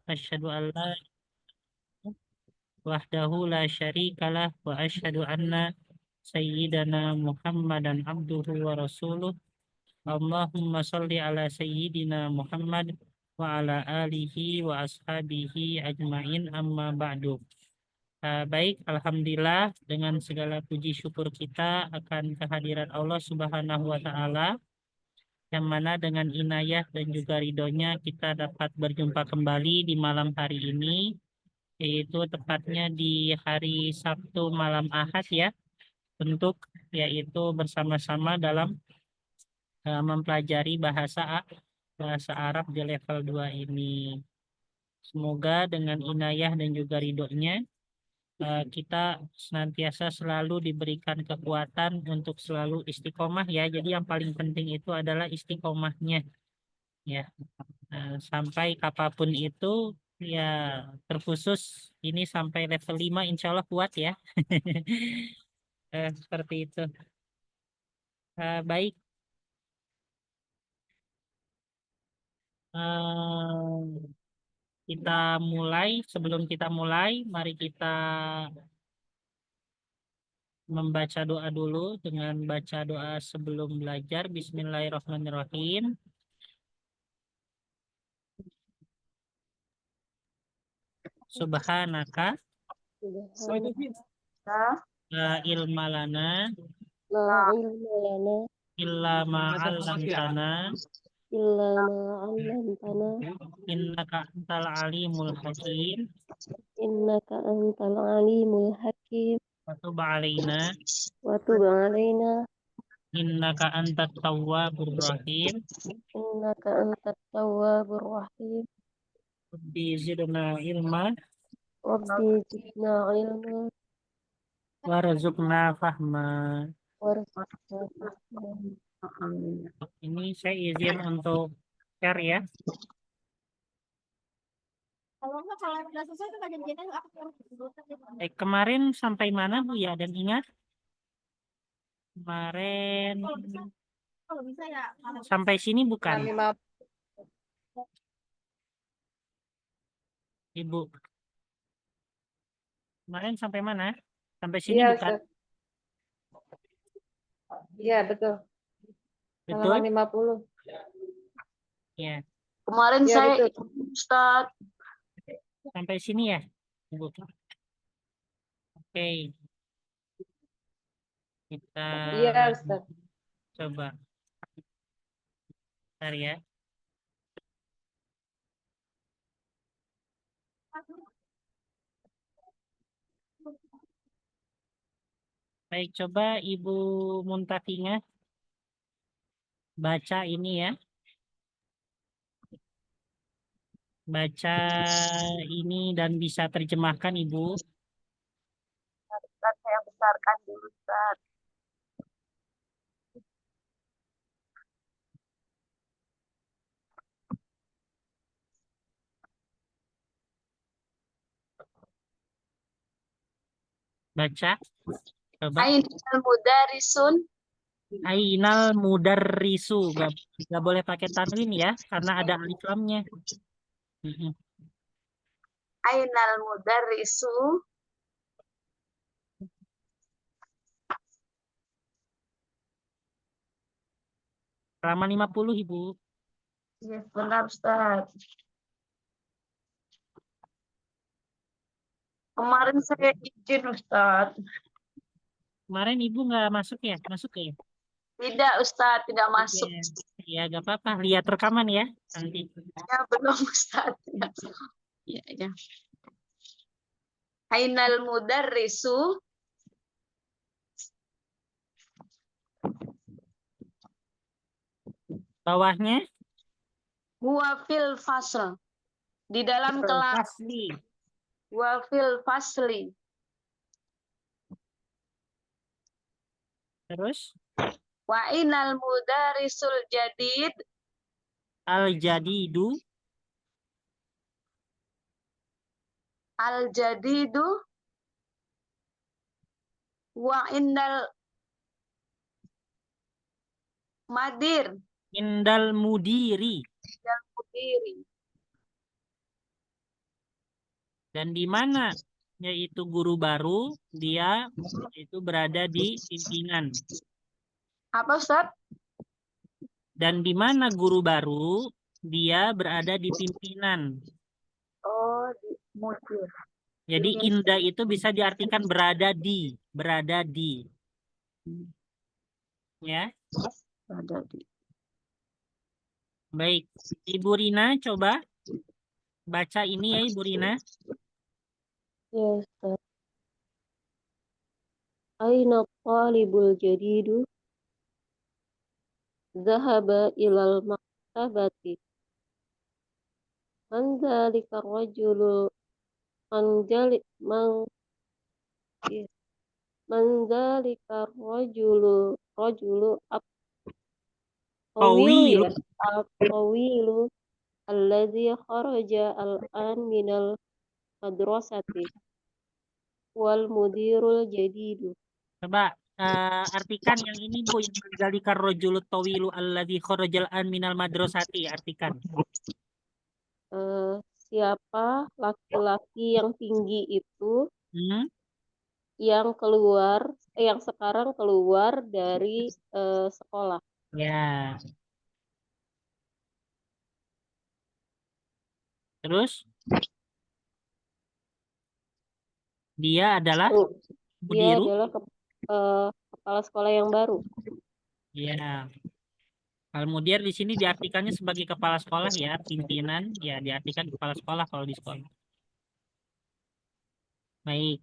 asyhadu an la wahdahu la syarikalah wa asyhadu anna sayyidana Muhammadan abduhu wa rasuluh. Allahumma sholli ala sayyidina Muhammad wa ala alihi wa ashabihi ajmain amma ba'du. Baik, alhamdulillah dengan segala puji syukur kita akan kehadiran Allah Subhanahu wa taala, yang mana dengan inayah dan juga ridhonya kita dapat berjumpa kembali di malam hari ini, yaitu tepatnya di hari Sabtu malam Ahad ya, untuk yaitu bersama-sama dalam mempelajari bahasa Arab di level 2 ini. Semoga dengan inayah dan juga ridhonya kita senantiasa selalu diberikan kekuatan untuk selalu istiqomah ya. Jadi yang paling penting itu adalah istiqomahnya ya. Sampai apapun itu ya, terkhusus ini sampai level 5 insya Allah kuat ya. Seperti itu. Baik. Kita mulai. Sebelum kita mulai, mari kita membaca doa dulu dengan baca doa sebelum belajar. Bismillahirrahmanirrahim. Subhanaka la ilma lana La ilma lana illa ma 'allamtana illa ma 'allamtana innaka antal alimul hakim innaka antal alimul hakim wa tub 'alaina wa tub 'alaina innaka antat tawwabur rahim. innaka antat tawwabur rahim. Rabbi zidna ilma Rabbi zidna ilma warzuqna fahma. warzuqna fahma. Ini saya izin untuk share ya. Kalau udah selesai tuh kajian kita aku Kemarin sampai mana Bu ya, dan ingat kemarin kalau bisa ya sampai sini bukan Ibu? Kemarin sampai mana? Sampai sini Iya, bukan? Ustaz. Iya, betul. Betul? Halaman 50. Ya. Kemarin Ya, saya betul. Ustaz. Sampai sini ya, Ibu. Oke. Kita Iya, Ustaz. coba. Bentar ya. Baik, coba Ibu Muntafinya baca ini ya. Baca ini dan bisa terjemahkan Ibu. Ustaz, saya besarkan dulu, Ustaz. Baca. Coba. Ainal mudarisun. Ainal mudarrisu. Gak boleh pakai tanwin ya, karena ada alif lamnya. Ainal mudarrisu. Halaman 50 Ibu. Ya, benar, Ustaz. Kemarin saya izin, Ustaz. Kemarin Ibu nggak masuk ya? Masuk ya? Tidak, Ustaz, tidak masuk. Ya, gak apa-apa. Lihat rekaman ya nanti. Ya, belum, Ustaz. Ya, ya. Ainal mudarrisu. Bawahnya Huwa fil fasl. Di dalam kelas. fasli. Huwa fil fasli. Terus Wa inal mudarisul jadid. al-jadidu. Al-jadidu wa indal madir Indal mudiri. indal mudiri. Dan di mana yaitu guru baru, dia itu berada di pimpinan. Apa Ustaz? Dan di mana guru baru, dia berada di pimpinan. Oh, di mudir. Jadi inda itu bisa diartikan berada di, berada di. Ya, Ada di. baik. Ibu Rina coba baca ini ya Ibu Rina. Ya, Ustaz. Aina talibul jadidu zahaba ilal maktabati. Man dzalika rajulu man dzalika rajulu tawilu Tawilu. ya tawilu alladzi kharaja al-an minal madrasati wal mudirul jadidu. Coba artikan yang ini Bu, yang menjalikar rojulu tawilu alladzi kharajal an minal madrasati, artikan. Siapa laki-laki yang tinggi itu Hmm? yang sekarang keluar dari sekolah. Ya. Terus dia adalah Dia mudiru. adalah kepala sekolah yang baru. Ya. Al-mudir di sini diartikannya sebagai kepala sekolah ya, pimpinan, ya diartikan kepala sekolah kalau di sekolah. Baik.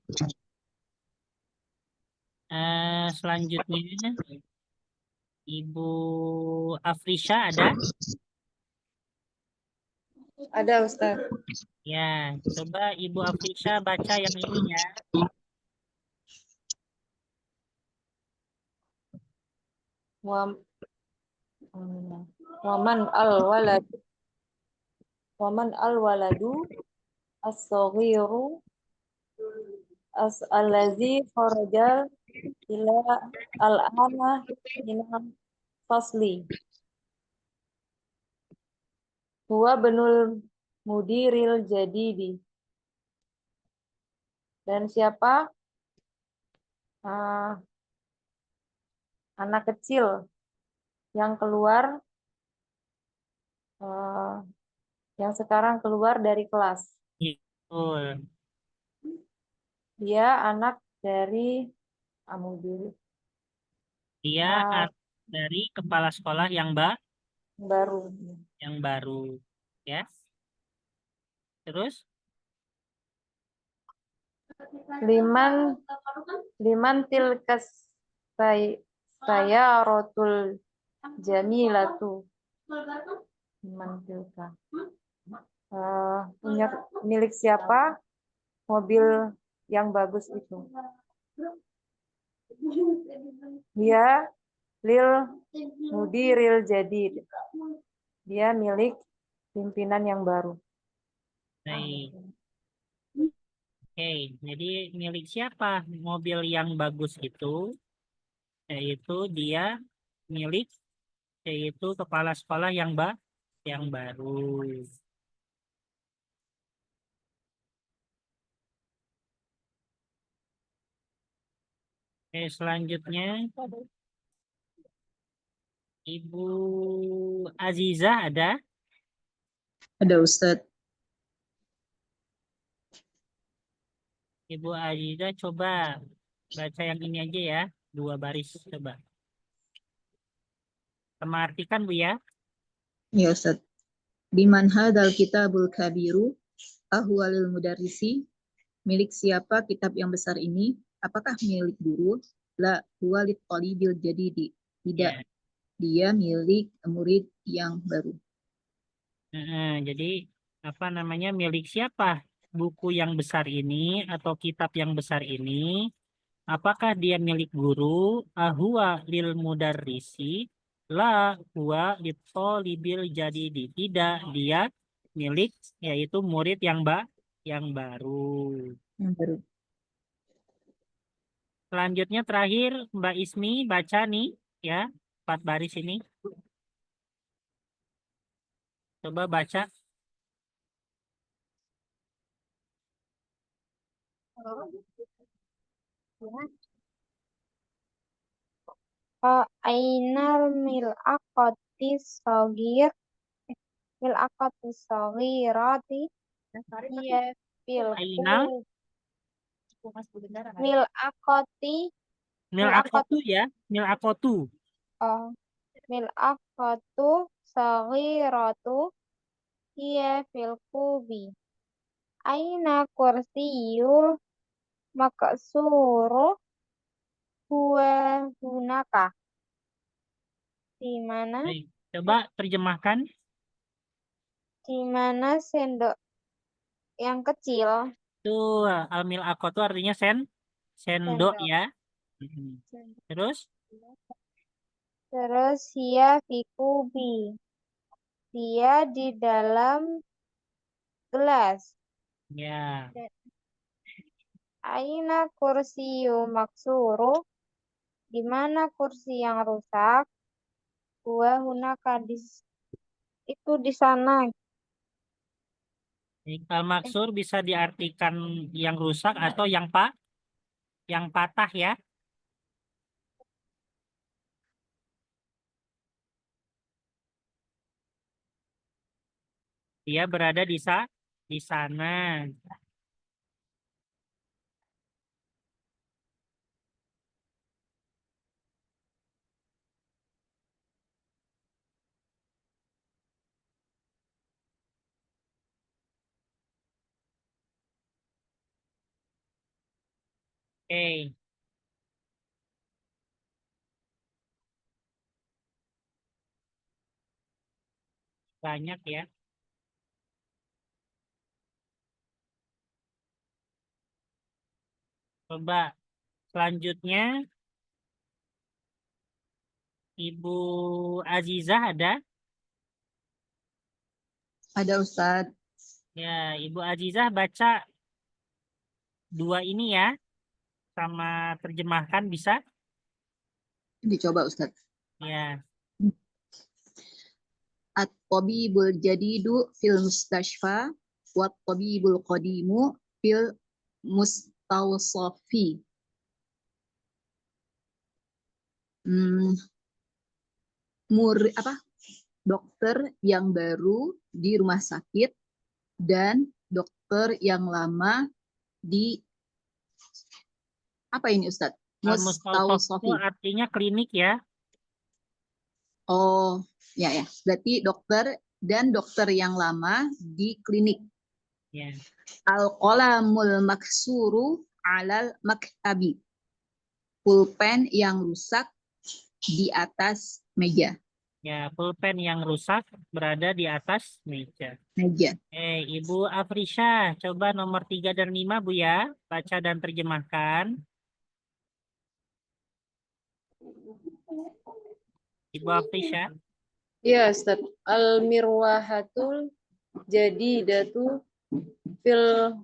Selanjutnya Ibu Afrisha ada? Ada Ustaz. Ya, coba Ibu Afrisha baca yang ini ya. Wa- Waman al-walad as-saghiru allazi kharajal ila al-ana minal fasli. Huwa benul mudiril jadidi. Dan siapa anak kecil yang keluar yang sekarang keluar dari kelas. Betul. Dia anak dari mudir Dia dari kepala sekolah baru. yang baru, ya. Terus Liman tilkas saya rotul jamilatu. Liman tilka. Punya milik siapa mobil yang bagus itu? Dia lil mudiril jadid. Dia milik pimpinan yang baru. baik. Oke, jadi milik siapa mobil yang bagus itu? Yaitu dia milik yaitu kepala sekolah yang baru. Oke, selanjutnya Ibu Aziza ada? Ada Ustadz. Ibu Aziza coba baca yang ini aja ya, 2 baris coba. Sama artikan Bu ya. Ya Ustadz. Biman hadal kitabul kabiru ahwalil mudarrisi. Milik siapa kitab yang besar ini? Apakah milik guru? La huwalit talibil jadidi. Tidak. Ya. Dia milik murid yang baru. Jadi apa namanya, milik siapa buku yang besar ini atau kitab yang besar ini? Apakah dia milik guru? Ahwa lil mudarrisi, la huwa litolibil jadidi. Tidak, dia milik yaitu murid yang baru. Yang baru. Selanjutnya terakhir Mbak Ismi baca nih ya, 4 baris ini. Coba baca. Ainal mil'aqati sogir mil'aqati sogirati hiya fil Ainal mil'aqati mil'aqatu ya, mil'aqatu. oh mil'aqatu sogiratu hiya fil kubi. Aina kursiyul maksuru huwa hunaka. Di mana Baik, coba terjemahkan. sendok yang kecil Itu al-mil'aqatu artinya sendok sendok ya. Terus terus hiya fi kubi. Dia di dalam gelas. ya, Aina kursiyu maksuru. Di mana kursi yang rusak? Huwa hunaka itu di sana. al-maksur bisa diartikan yang rusak atau yang patah ya. Dia berada di sana. Oke, banyak ya. Coba selanjutnya Ibu Azizah ada? Ada Ustadz. Ya, Ibu Azizah baca dua ini ya, sama terjemahkan bisa? Dicoba Ustadz. Ya, At-tabibul jadidu fil mustashfa wa tabibul qadimu fil mustawsafi. Dokter yang baru di rumah sakit dan dokter yang lama di apa ini Ustadz? al-mustawsaf itu artinya klinik ya. Oh, ya. Berarti dokter dan dokter yang lama di klinik. Ya. Al-qalamul maksuru alal maktabi. Pulpen yang rusak di atas meja. Ya, pulpen yang rusak berada di atas meja. Ibu Afrisha, coba nomor 3 dan 5 Bu ya, baca dan terjemahkan. Ibu Afrisha. Ya, Ustaz. Al-mirwahatul jadidatu fil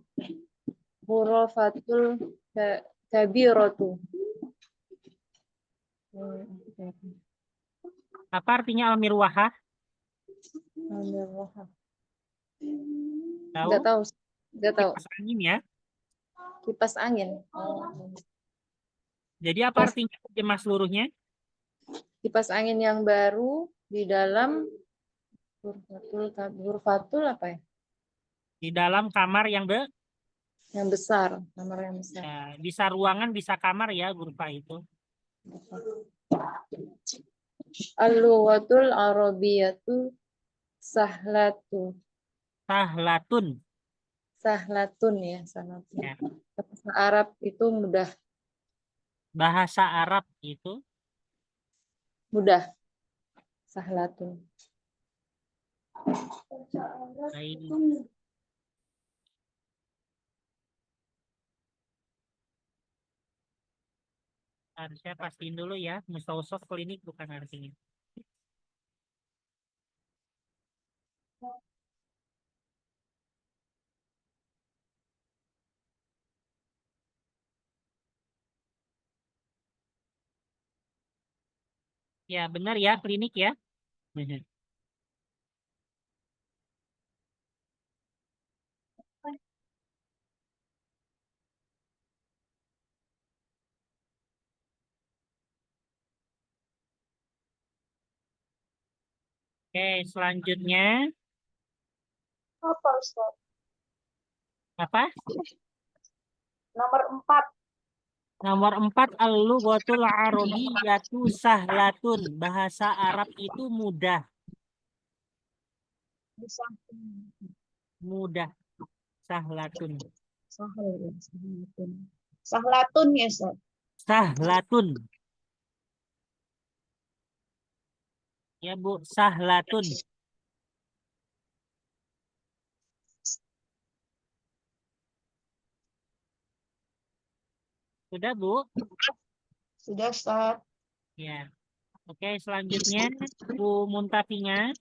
hurafatul kabiratu. Apa artinya al-mirwahah? Al-mirwahah. Tahu? Nggak tahu. Nggak tahu. Kipas angin ya. Kipas angin. Jadi apa artinya terjemah seluruhnya? Kipas angin yang baru di dalam hurfatul apa ya? Di dalam kamar yang Yang besar, kamar yang besar. ya, bisa ruangan, bisa kamar ya, Gurfa itu. Al-lughatul arabiyatu sahlatun. Sahlatun ya, sahlatun. Ya. Bahasa Arab itu mudah. Bahasa Arab itu Mudah. Sahlatun. Saya pastiin dulu ya, mustawsaf klinik bukan artinya. Ya, benar ya, klinik ya. Oke, selanjutnya Apa Ustaz? apa? Nomor 4. Nomor 4, al-lughatul arabiyyatu sahlatun. Bahasa Arab itu mudah. Mudah. Sahlatun. Sahlatun ya Ustaz. Sahlatun. Ya Bu, sahlatun. Sudah Bu? Sudah Ustaz. Ya. Oke, selanjutnya Bu Muntafinya.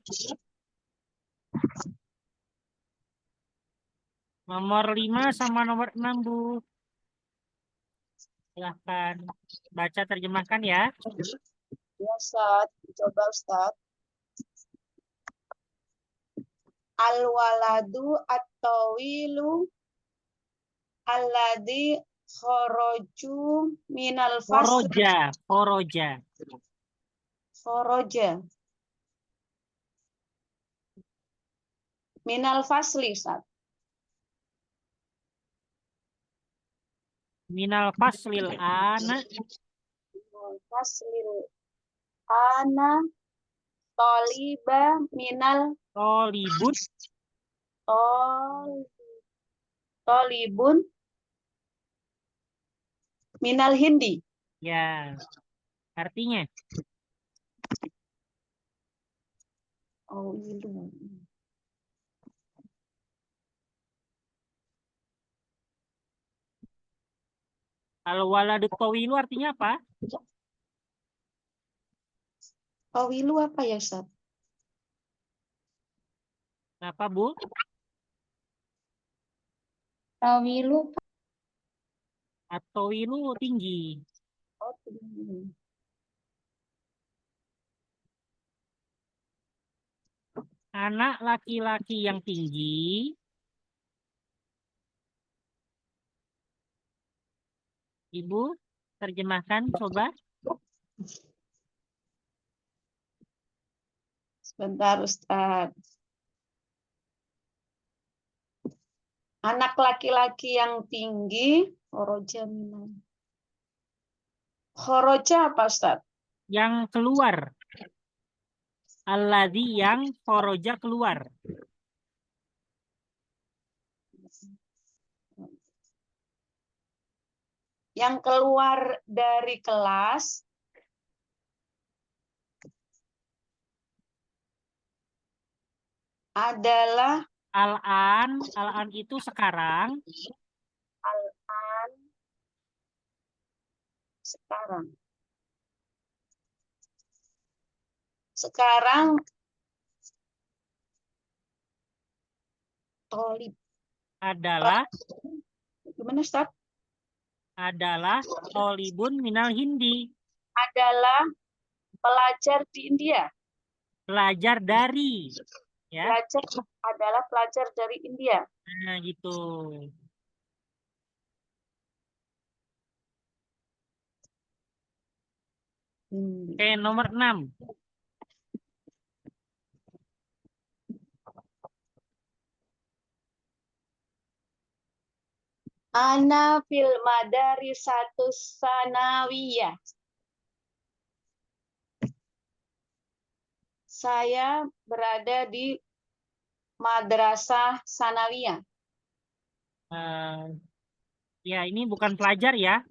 Nomor 5 sama nomor 6 Bu. Silahkan baca terjemahkan ya. Ya Ustaz. Coba Ustaz. Al-waladu at-tawilu alladhi khoroju minal fasli. Foroja. Khoroja. Minal fasli Ustaz. Minal faslil ana Minal faslil ana toliba minal tolibun. tolibun minal hindi. Ya. Artinya Oh, itu. al-waladut tawilu artinya apa? Tawilu apa ya Ustaz? Apa Bu? Tawilu At-tawilu tinggi. Oh, tinggi. Anak laki-laki yang tinggi. Ibu, terjemahkan coba. Sebentar Ustaz. Anak laki-laki yang tinggi, khoroja minal. Khoroja apa Ustaz? Yang keluar. Alladzi yang foroja keluar. Yang keluar dari kelas adalah Al-an itu sekarang. al-an sekarang. Sekarang tolib Adalah gimana Ustaz? tolibun minal hindi. Adalah pelajar di India. Pelajar dari. Ya. Pelajar adalah pelajar dari India. Nah, gitu. Oke, nomor 6. Ana fil madarisatu sanawiyah. Saya berada di madrasah sanawiyah. Ya, ini bukan pelajar ya.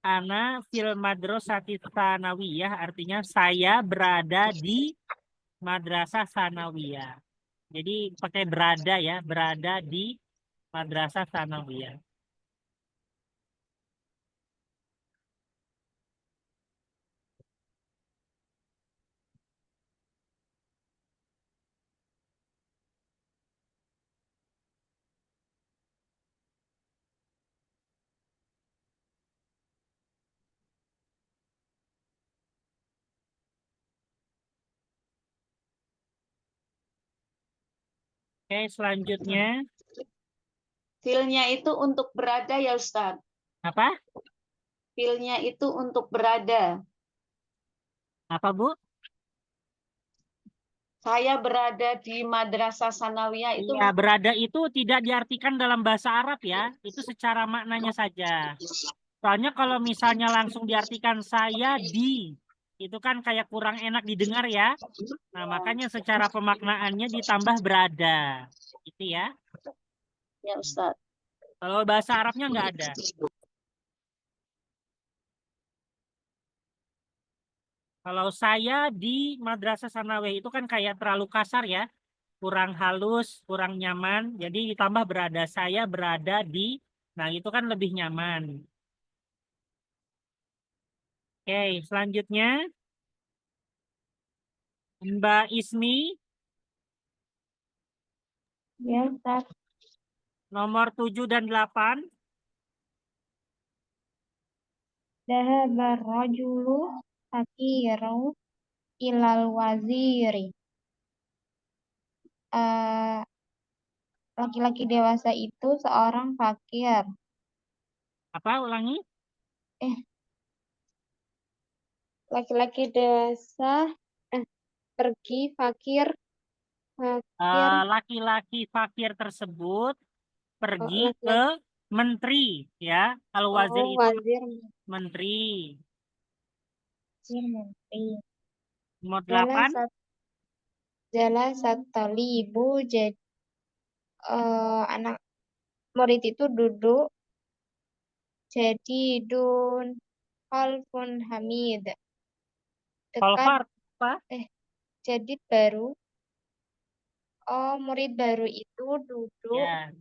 Ana fil madrasati sanawiyah artinya saya berada di madrasah sanawiyah. Jadi pakai berada ya, berada di madrasah sanawiyah. Oke, selanjutnya Filnya itu untuk berada ya Ustaz. apa? Filnya itu untuk berada. Apa Bu? Saya berada di Madrasah Sanawiyah itu Iya, berada itu tidak diartikan dalam bahasa Arab ya. Itu secara maknanya saja. Soalnya kalau misalnya langsung diartikan saya di, itu kan kayak kurang enak didengar ya. Nah, makanya secara pemaknaannya ditambah berada. Gitu ya. ya Ustaz. Kalau bahasa Arabnya nggak ada. Kalau saya di Madrasah Sanawiyah itu kan kayak terlalu kasar ya. Kurang halus, kurang nyaman. Jadi ditambah berada. Saya berada di, nah itu kan lebih nyaman. Oke, selanjutnya Mbak Ismi, Ya, Ustaz. nomor 7 dan 8. Dhahabar rajulu fakiru ilal waziri. Laki-laki dewasa itu seorang fakir. Apa ulangi? Laki-laki dewasa pergi fakir Laki-laki fakir tersebut pergi laki-laki ke menteri ya. Kalau wazir itu wazir menteri. menteri. Nomor 8. Jala satalibu jadi anak murid itu duduk jadi dun khalfun hamid dekat Kolfar apa? jadi baru murid baru itu duduk Ya.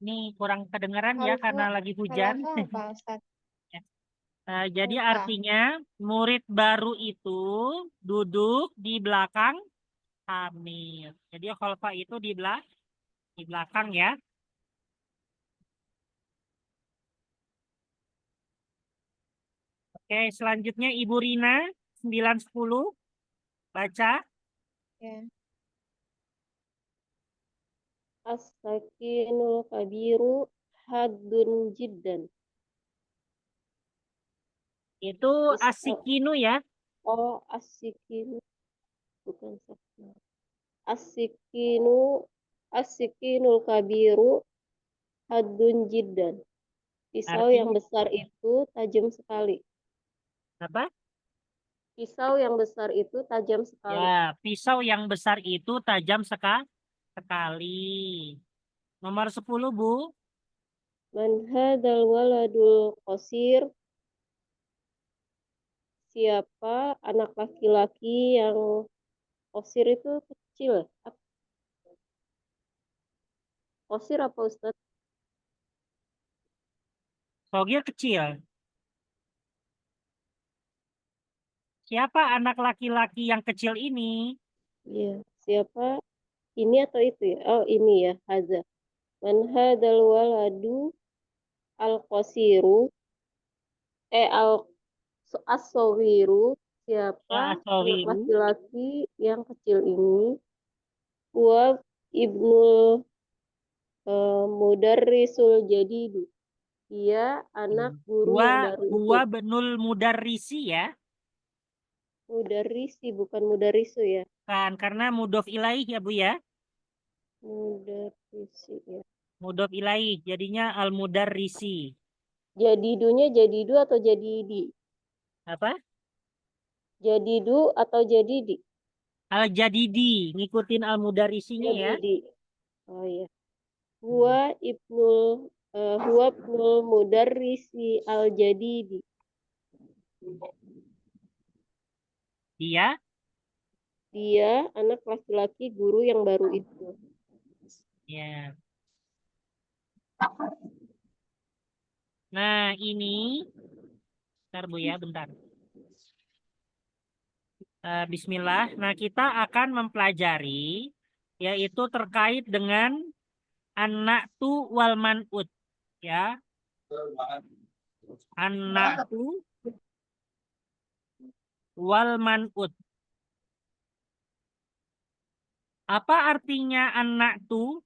Ini kurang kedengaran ya khalfu karena lagi hujan. apa Ustaz? Jadi Lupa. artinya murid baru itu duduk di belakang Hamid. Jadi khalfa itu di belakang ya. Oke, selanjutnya Ibu Rina 910 baca. Ya. As-sakinul kabiru haddun jiddan. Itu Is- asikinu ya. Oh, as-sikinu. Bukan sakin. As-sikinul kabiru haddun jiddan. Pisau yang Artinya besar itu tajam sekali. apa? Pisau yang besar itu tajam sekali. Ya, pisau yang besar itu tajam sekali. Nomor 10, Bu. Man hadzal waladul qasir? Siapa anak laki-laki yang qasir itu kecil? Qasir apa Ustaz? Sogir kecil. Siapa anak laki-laki yang kecil ini? Iya, siapa? Ini atau itu ya? Oh, ini ya, hadza. Man hadzal waladu al-qasiru as-sawiru, Ya, siapa anak Asawiru. laki-laki yang kecil ini? Huwa ibnul mudarrisul jadidu. Dia anak guru yang baru itu. Huwa benul mudarrisi ya. Mudarrisi bukan mudarisu ya. Kan karena mudof ilaih ya, Bu ya. Mudarrisi ya. Mudof ilaih jadinya al mudarrisi. Jadidunya jadidu atau jadidi? Apa? Jadidu atau jadidi? Al jadidi, ngikutin al mudarrisinya ya. Jadidi. Oh iya. Huwa ibnul mudarrisi al jadidi. Dia anak laki-laki guru yang baru itu. Ya. Nah, ini bentar Bu ya, bentar. Bismillah. Nah, kita akan mempelajari yaitu terkait dengan anak tu wal man'ut ya. Anak tu wal man'ut. Apa artinya anak tu?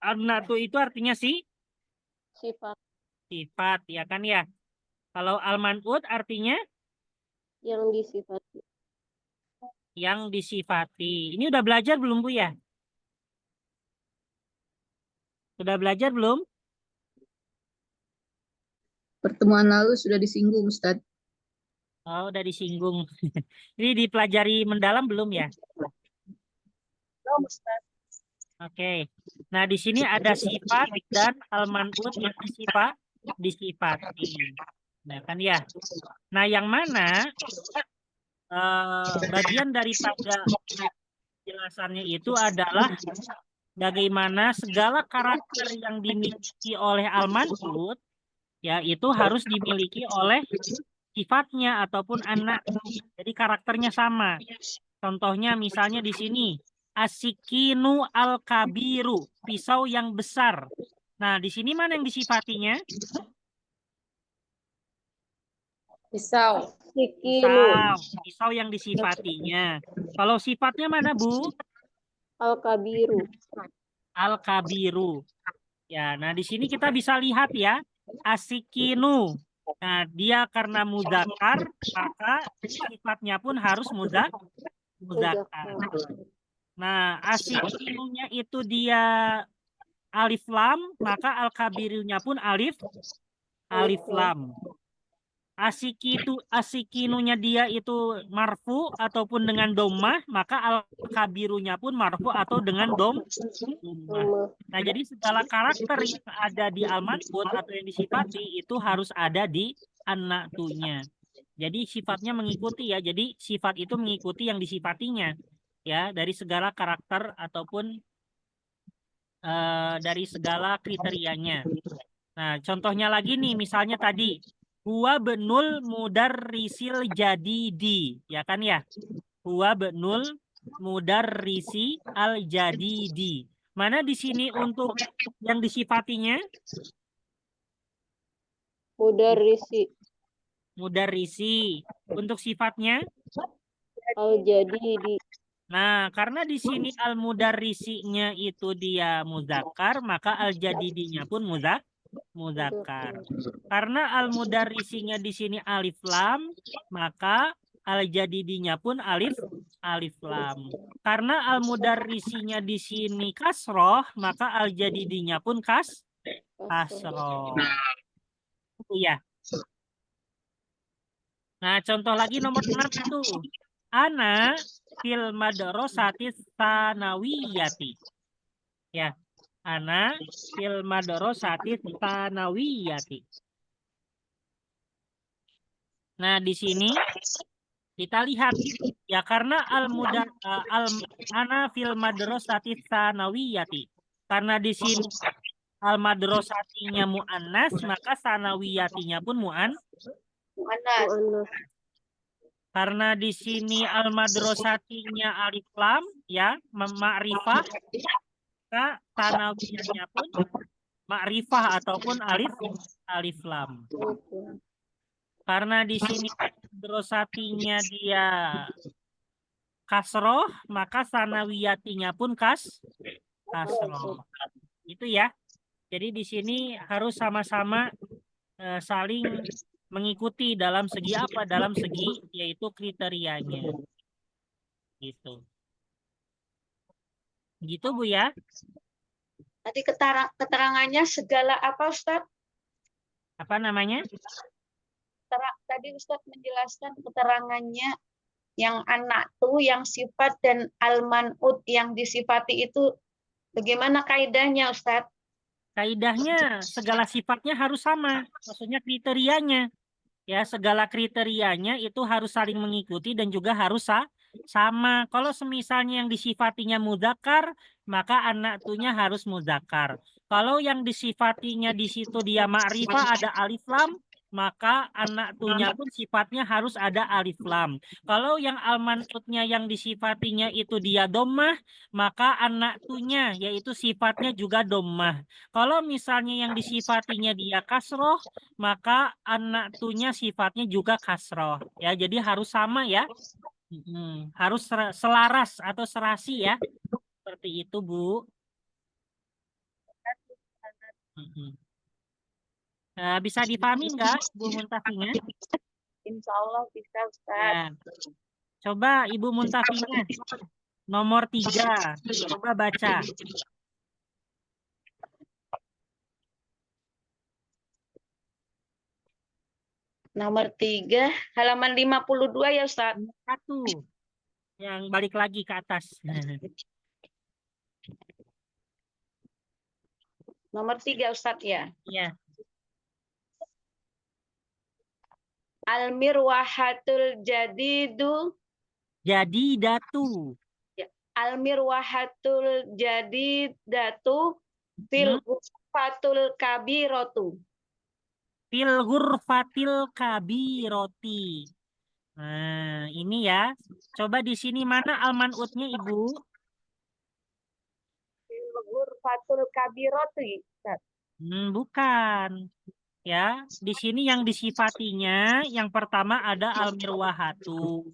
Anak tu itu artinya Sifat sifat ya kan ya. Kalau al man'ut artinya yang disifati. yang disifati. Ini udah belajar belum, Bu ya? Sudah belajar belum? Pertemuan lalu sudah disinggung, Ustadz. Oh, udah disinggung. Ini dipelajari mendalam belum ya? Belum, Ustaz. Oke. Nah, di sini ada sifat dan al-man'ut yang disifati. Nah, kan ya. Nah, yang mana bagian daripada penjelasannya itu adalah bagaimana segala karakter yang dimiliki oleh al-man'ut ya itu harus dimiliki oleh sifatnya ataupun anak. Jadi karakternya sama. Contohnya misalnya di sini asikinu al-kabiru, pisau yang besar. Nah, di sini mana yang disifatinya? Pisau. Sikinu Pisau yang disifatinya. Kalau sifatnya mana, Bu? al-kabiru. Al-kabiru. Ya, nah di sini kita bisa lihat ya, asikinu. Nah, dia karena mudzakkar, maka sifatnya pun harus mudzakkar. Nah, asikinunya itu dia alif lam, maka al-kabirunya pun alif lam. Asikinunya dia itu marfu ataupun dengan dommah, maka al-kabirunya pun marfu atau dengan dommah. Nah, jadi segala karakter yang ada di al-man'ut atau yang disifati itu harus ada di an-na'tunya. Jadi sifatnya mengikuti ya. Jadi sifat itu mengikuti yang disifatinya ya dari segala karakter ataupun dari segala kriterianya. Nah, contohnya lagi nih, misalnya tadi huwa benul mudarrisil jadidi, ya kan ya? Huwa benul mudarrisi al jadidi. Mana di sini untuk yang disifatinya? Mudarrisi. Untuk sifatnya? Al-jadidi. Nah, karena di sini al-mudarrisinya itu dia muzakkar, maka al-jadidinya pun muzakkar. Karena al-mudarrisinya di sini alif lam, maka al-jadidinya pun alif lam. Karena al-mudarrisinya di sini kasroh, maka al-jadidinya pun kasroh. Itu ya. Nah, contoh lagi nomor 1. Ana fil madrasati tsanawiyati. Ya. Ana fil madrasati tsanawiyati. Nah, di sini kita lihat ya karena ana fil madrasati tsanawiyati. Karena di sini al madrasatinya muannas, maka tsanawiyatinya pun muannas. Karena di sini al madrasatinya alif lam ya, ma'rifah, maka tsanawiyahnya pun ma'rifah ataupun alif lam. Karena di sini madrasatinya dia kasroh, maka tsanawiyatinya pun kasroh. Itu ya. Jadi di sini harus sama-sama saling mengikuti dalam segi apa? Dalam segi yaitu kriterianya. Gitu. Gitu Bu ya. Tadi keterangannya segala apa Ustaz? Apa namanya? Tadi Ustaz menjelaskan keterangannya yang anak tuh, yang sifat dan al-man'ut yang disifati itu bagaimana kaidahnya Ustaz? Kaidahnya segala sifatnya harus sama. Maksudnya kriterianya. Ya, segala kriterianya itu harus saling mengikuti dan juga harus sama. Kalau semisalnya yang disifatinya mudzakkar, maka anak tunya harus mudzakkar. Kalau yang disifatinya di situ dia ma'rifah ada alif lam, maka anak tunya pun sifatnya harus ada alif lam. Kalau yang al-man'utnya yang disifatinya itu dia dommah, maka anak tunya yaitu sifatnya juga dommah. Kalau misalnya yang disifatinya dia kasroh, maka anak tunya sifatnya juga kasroh. Ya, jadi harus sama ya. Harus selaras atau serasi ya. Seperti itu, Bu. Bisa dipahami nggak, Bu Muntafinya? Insya Allah bisa Ustaz. Ya. Coba Ibu Muntafiah, nomor 3. Coba baca. Nomor 3, halaman 52 ya Ustaz. 1. Yang balik lagi ke atas. Nomor 3 Ustaz ya. Ya. Al-mirwahatul jadidu. Jadi datu. Al-mirwahatul jadidatu fil ghurfatul kabiratu. Fil ghurfatil kabiroti. Nah, ini ya. Coba di sini mana al-man'utnya, Ibu? Fil ghurfatul kabirati. Ustaz. Bukan. Ya, di sini yang disifatinya yang pertama ada al-mirwahatu.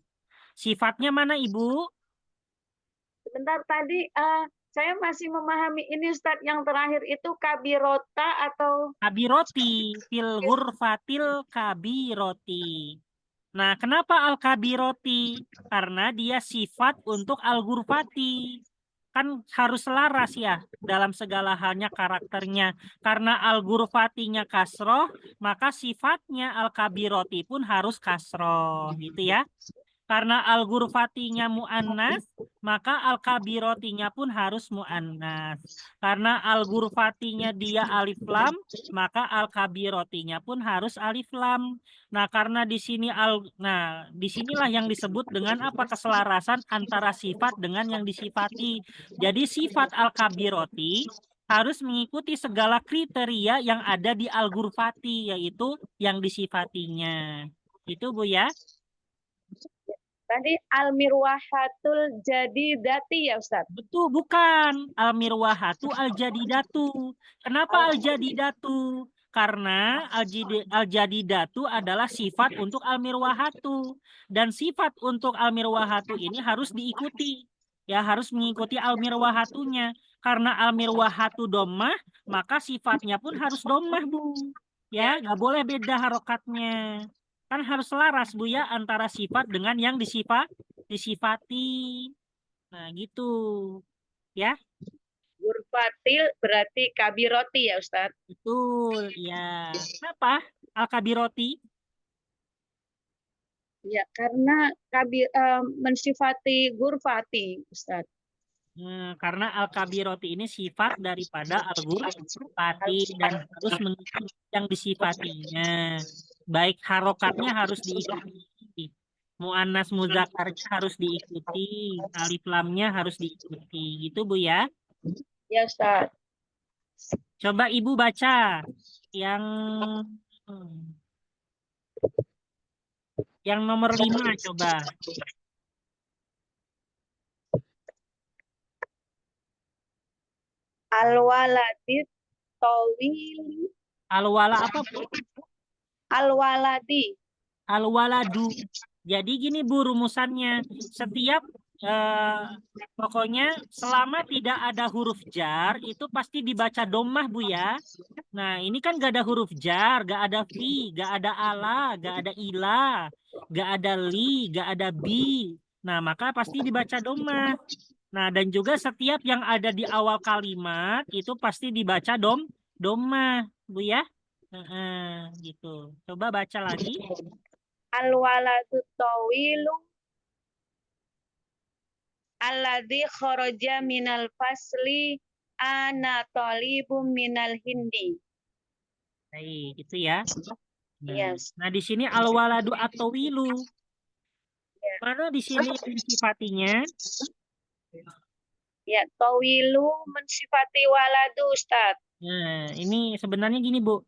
Sifatnya mana, Ibu? Sebentar tadi saya masih memahami ini Ustaz, yang terakhir itu kabirota atau Kabiroti, fil ghurfatil kabiroti. Nah, kenapa al-kabiroti? Karena dia sifat untuk al-ghurfati. Kan harus selaras ya dalam segala halnya karakternya. Karena al-ghurfatinya kasroh, maka sifatnya al-kabiroti pun harus kasroh. Gitu ya. Karena al-ghurfatinya mu'annas, maka al-kabirotinya pun harus mu'annas. Karena al-ghurfatinya dia alif lam, maka al-kabirotinya pun harus alif lam. Nah, karena di sini disinilah yang disebut dengan apa? Keselarasan antara sifat dengan yang disifati. Jadi sifat al-kabiroti harus mengikuti segala kriteria yang ada di al-ghurfati, yaitu yang disifatinya. Itu Bu ya. tadi al-mirwahatul jadidati ya Ustaz? Betul, bukan. Al-mirwahatu al-jadidatu. Kenapa al-jadidatu? Karena al-jadidatu adalah sifat untuk al-mirwahatu. Dan sifat untuk al-mirwahatu ini harus diikuti. Ya, harus mengikuti al-mirwahatunya. Karena al-mirwahatu dommah, maka sifatnya pun harus dommah, Bu. Ya, nggak boleh beda harokatnya. Kan harus selaras, Bu ya, antara sifat dengan yang disifati. Nah, gitu. Ya, Ghurfatil berarti kabiroti ya Ustaz? betul. Ya. Kenapa al-kabiroti? Ya, karena mensifati ghurfati Ustaz. Karena al-kabiroti ini sifat daripada al-ghurfati dan harus mengikuti yang disifatinya. Baik harokatnya harus diikuti. Mu'annas muzakarnya harus diikuti. Alif lamnya harus diikuti. Gitu, Bu ya. Ya Ustaz. Coba Ibu baca yang nomor 5 coba. Al-waladit tawil. Al-wala apa, Bu? Al-waladi. Al-waladu. Jadi gini Bu rumusannya. Setiap pokoknya selama tidak ada huruf jar itu pasti dibaca dommah Bu ya. Nah ini kan gak ada huruf jar, gak ada fi, gak ada ala, gak ada ila, gak ada li, gak ada bi. Nah maka pasti dibaca dommah. Nah dan juga setiap yang ada di awal kalimat itu pasti dibaca dommah Bu ya. Gitu. Coba baca lagi. Al-waladu tawilu alladzi kharaja minal fasli ana talibum minal hindi. Baik, gitu ya. Nah, Yes. nah di sini al-waladu atau wilu. Mana di sini sifatinya? Ya, tawilu mensifati waladu Ustaz. Nah, ini sebenarnya gini, Bu.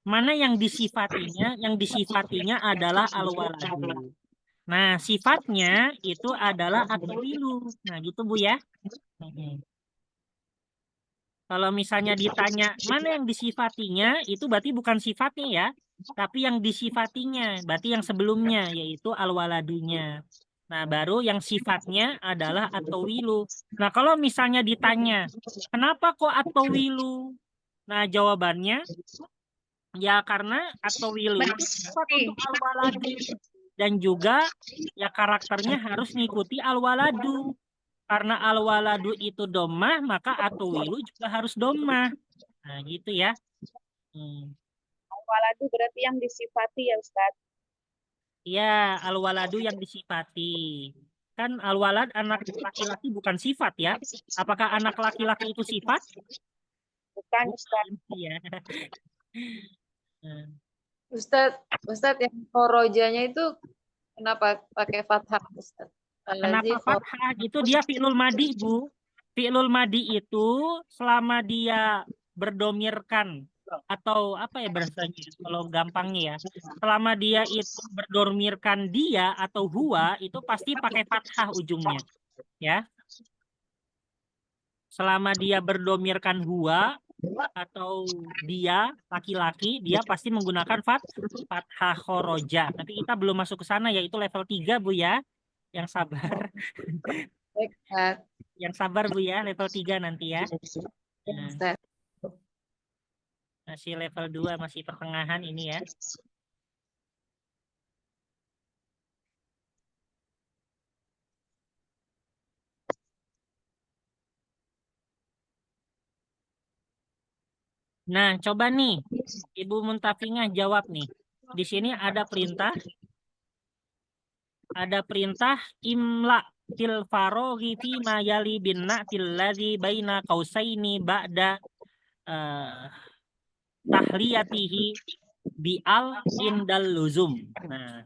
Mana yang disifatinya? Yang disifatinya adalah al-waladu. Nah, sifatnya itu adalah at-tawilu. Nah, gitu Bu ya. Kalau misalnya ditanya mana yang disifatinya, itu berarti bukan sifatnya ya, tapi yang disifatinya, berarti yang sebelumnya, yaitu al-waladunya. Nah, baru yang sifatnya adalah at-tawilu. Nah, kalau misalnya ditanya, kenapa kok at-tawilu? Nah, jawabannya, ya karena at-tawilu itu sifat untuk al-waladu. dan juga ya karakternya harus mengikuti al-waladu. Karena al-waladu itu domah, maka atuwilu juga harus domah. Nah, gitu ya. Waladu berarti yang disifati ya Ustadz. Ya, al-waladu yang disifati. Kan al-walad anak laki-laki bukan sifat ya. Apakah anak laki-laki itu sifat? Bukan Ustadz. Iya. Nah, Ustadz yang korojanya itu kenapa pakai fathah Ustadz? Kenapa Allazi fathah? Itu dia fi'lul madi, Bu. Fi'lul madi itu selama dia berdomirkan atau apa ya bahasanya kalau gampangnya ya. Selama dia itu berdomirkan dia atau huwa itu pasti pakai fathah ujungnya. Ya. Selama dia berdomirkan huwa atau dia laki-laki, dia pasti menggunakan fathah khoroja. Tapi kita belum masuk ke sana, yaitu level 3, Bu ya. Yang sabar. Baik, Ustadz. Yang sabar, Bu ya, level 3 nanti ya. Nah, Ustadz. masih level 2, masih pertengahan ini ya. Nah, coba nih, Ibu Muntafingah jawab nih. Di sini ada perintah imla til faroghi fi ma yali bin na'til ladzi baina qausaini ba'da tahliyatihi bi'al indal luzum. Nah,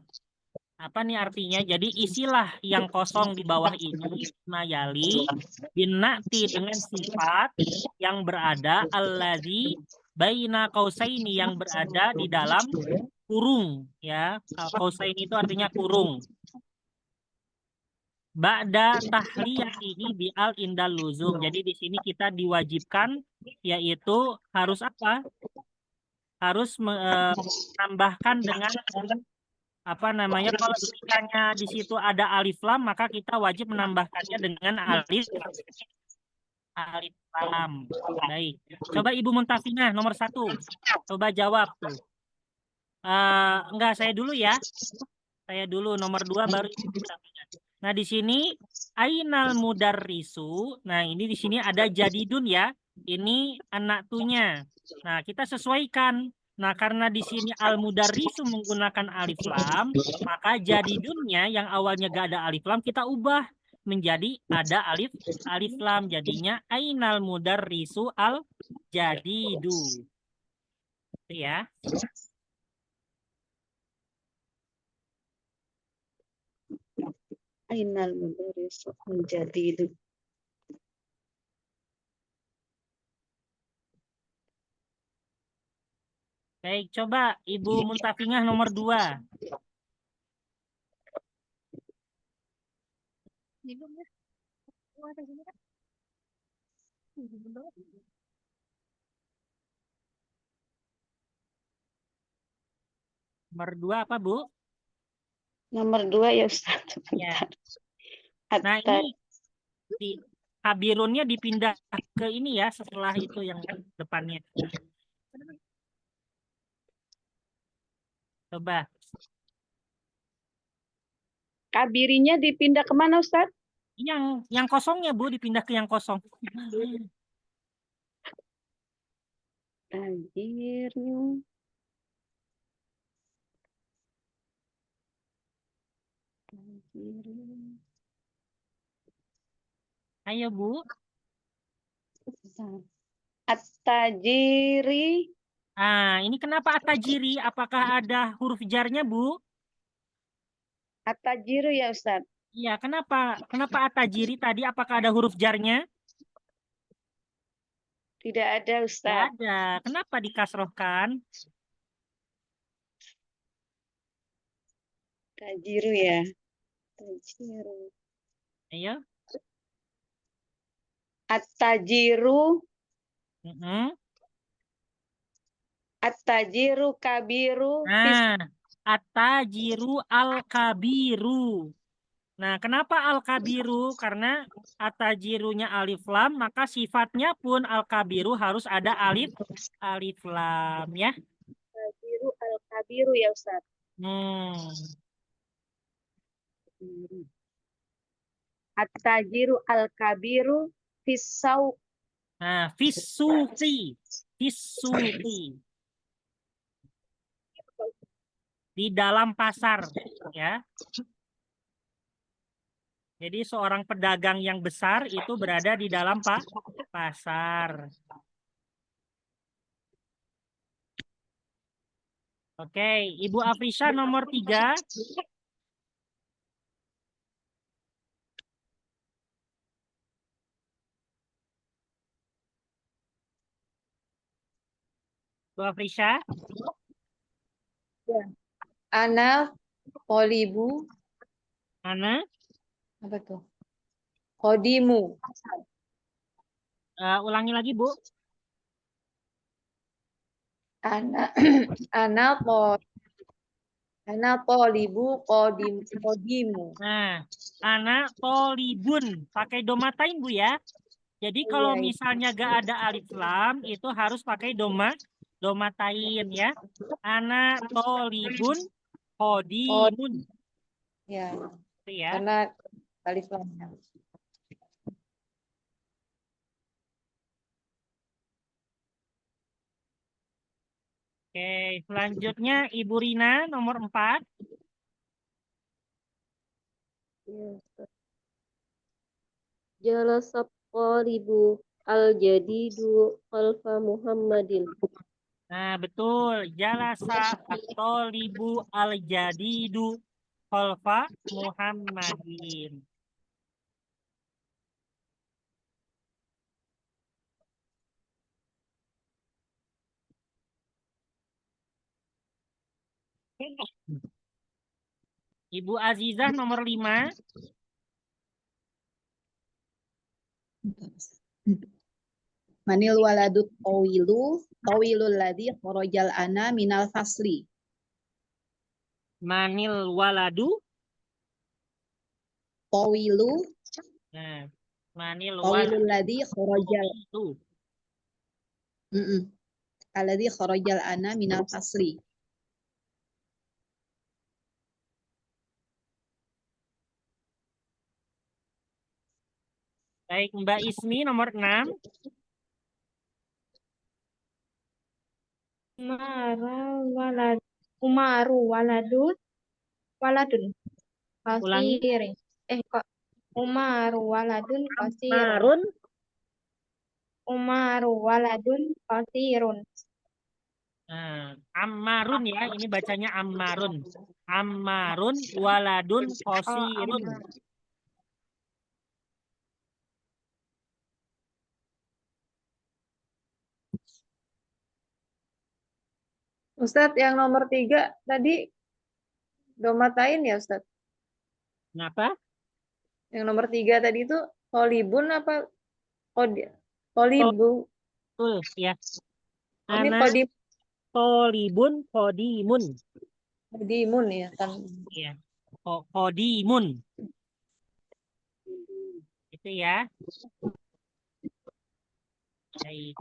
apa nih artinya? Jadi isilah yang kosong di bawah ini mayali binati dengan sifat yang berada alladzi baina qausaini yang berada di dalam kurung ya. Qausaini itu artinya kurung. Ba'da tahliyatihi bi'al indal luzum. Jadi di sini kita diwajibkan yaitu harus apa? Harus menambahkan dengan apa namanya, kalau sekiranya di situ ada alif lam maka kita wajib menambahkannya dengan alif lam. Baik, coba Ibu Muntafingah nomor 1, coba jawab tuh. Enggak, saya dulu ya, nomor 2 baru Ibu Muntafingah. Nah di sini ainal mudarrisu. Nah ini di sini ada jadidun ya, ini anak tunya. Nah kita sesuaikan. Nah, karena di sini al-mudarrisu menggunakan alif lam, maka jadidunnya yang awalnya gak ada alif lam kita ubah menjadi ada alif lam. Jadinya ainal mudarrisu al jadidu. Itu ya. Ainal mudarrisu al jadidu. Baik, coba Ibu Muntafingah nomor 2. Nomor 2 apa, Bu? Nomor 2 ya Ustaz. Ya. Nah, ini di kabirunnya dipindah ke ini ya, setelah itu yang depannya. Coba. Kabirinya dipindah kemana Ustaz? Yang kosongnya Bu, dipindah ke yang kosong. Kabirnya. Ayo Bu. At-tajiri. Ini kenapa at-tajiri? Apakah ada huruf jarnya Bu? At-tajiru ya Ustaz. Iya, kenapa at-tajiri tadi? Apakah ada huruf jarnya? Tidak ada Ustaz. Tidak ada. Kenapa dikasrohkan? Tajiru ya. Tajiru. Ayo. At-tajiru. At-tajiru kabiru. Nah, at-tajiru al-kabiru. Nah, kenapa al-kabiru? Karena at-tajirunya alif lam, maka sifatnya pun al-kabiru harus ada alif lam ya. Tajiru al-kabiru ya Ustaz. At-tajiru al-kabiru fisau. Nah, fisuqi. Fisuqi. Di dalam pasar, ya. Jadi seorang pedagang yang besar itu berada di dalam pasar. Oke, Ibu Afrisha nomor 3. Bu Afrisha. Ana polibu Ana, apa tuh? Kodimu. ulangi lagi, Bu. Ana ana polibu kodimu. Nah, anak tolibun. Pakai domatain, Bu, ya. Jadi kalau Iya, misalnya gak ada alif lam, itu harus pakai domatain, ya. Anak tolibun kodimun. ya. Itu ya. Karena alif lamnya. Oke, selanjutnya Ibu Rina nomor 4. Jalasa qaribu al-jadidu khalfa Muhammadin. Nah, betul. Jalasa at-tolibu al-jadidu khalfa Muhammadin. Ibu Azizah nomor 5. Manil waladut tawilul ladhi kharajal ana minal fasli. Manil waladu. Tawilu Nah, manil tawilul waladu. ladhi kharajal Itu. alladhi kharajal ana minal fasli. Baik, Mbak Ismi nomor 6. Umaru waladun Ulangi. kasirin. Kok Umaru waladun kasirun. Marun. Umaru waladun kasirun. Nah, Ammarun ya, ini bacanya Ammarun. Ammarun waladun qasirun. Ustadz, yang nomor 3 tadi domatain ya, Ustadz? Kenapa? Yang nomor 3 tadi itu kolibun apa kolibu? Betul ya. Ini Ana tolibun kodimun. kodimun ya kan? Ya. Kodimun. Itu ya. Baik.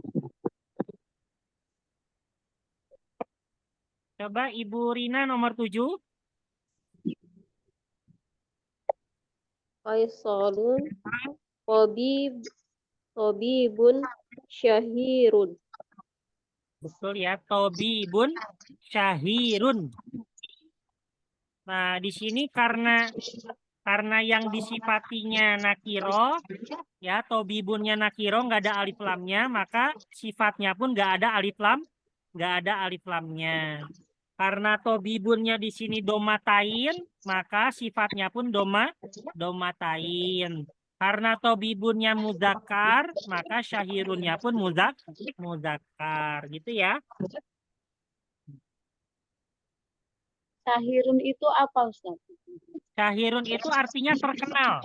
Coba Ibu Rina nomor 7. Qaisalun tabibun syahirun. Betul ya, tobibun syahirun. Nah, di sini karena yang disifatinya nakiro, ya, tobibunnya nakiro nggak ada alif lamnya, maka sifatnya pun nggak ada alif lamnya. Karena tobibunnya di sini domatain, maka sifatnya pun domatain. Karena tobibunnya mudzakkar, maka syahirunnya pun mudzakkar, gitu ya. Syahirun itu apa, Ustaz? Syahirun itu artinya terkenal.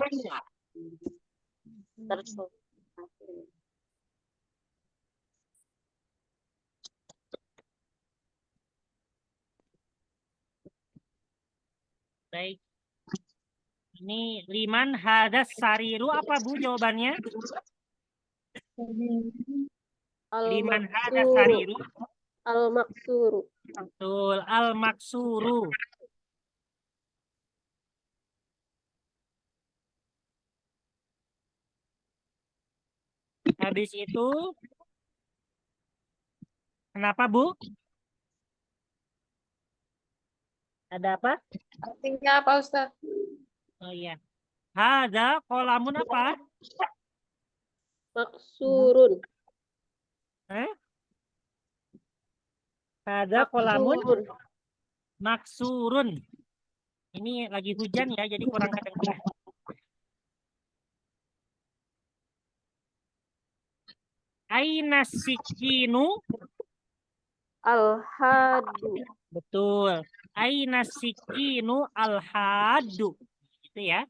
Baik. Ini liman hadas sariru apa Bu jawabannya? Liman hadas sariru. Al-maksuru. Betul, al-maksuru. Habis itu, kenapa Bu? Ada apa? Artinya apa Ustaz? Oh iya. Hada kolamun apa? Maksurun. Hada kolamun Maksurun. maksurun. Ini lagi hujan ya, jadi kurang kedengaran. Aina sikinu. Al-hadu. Betul. Aina sikinu al-hadu. Gitu ya.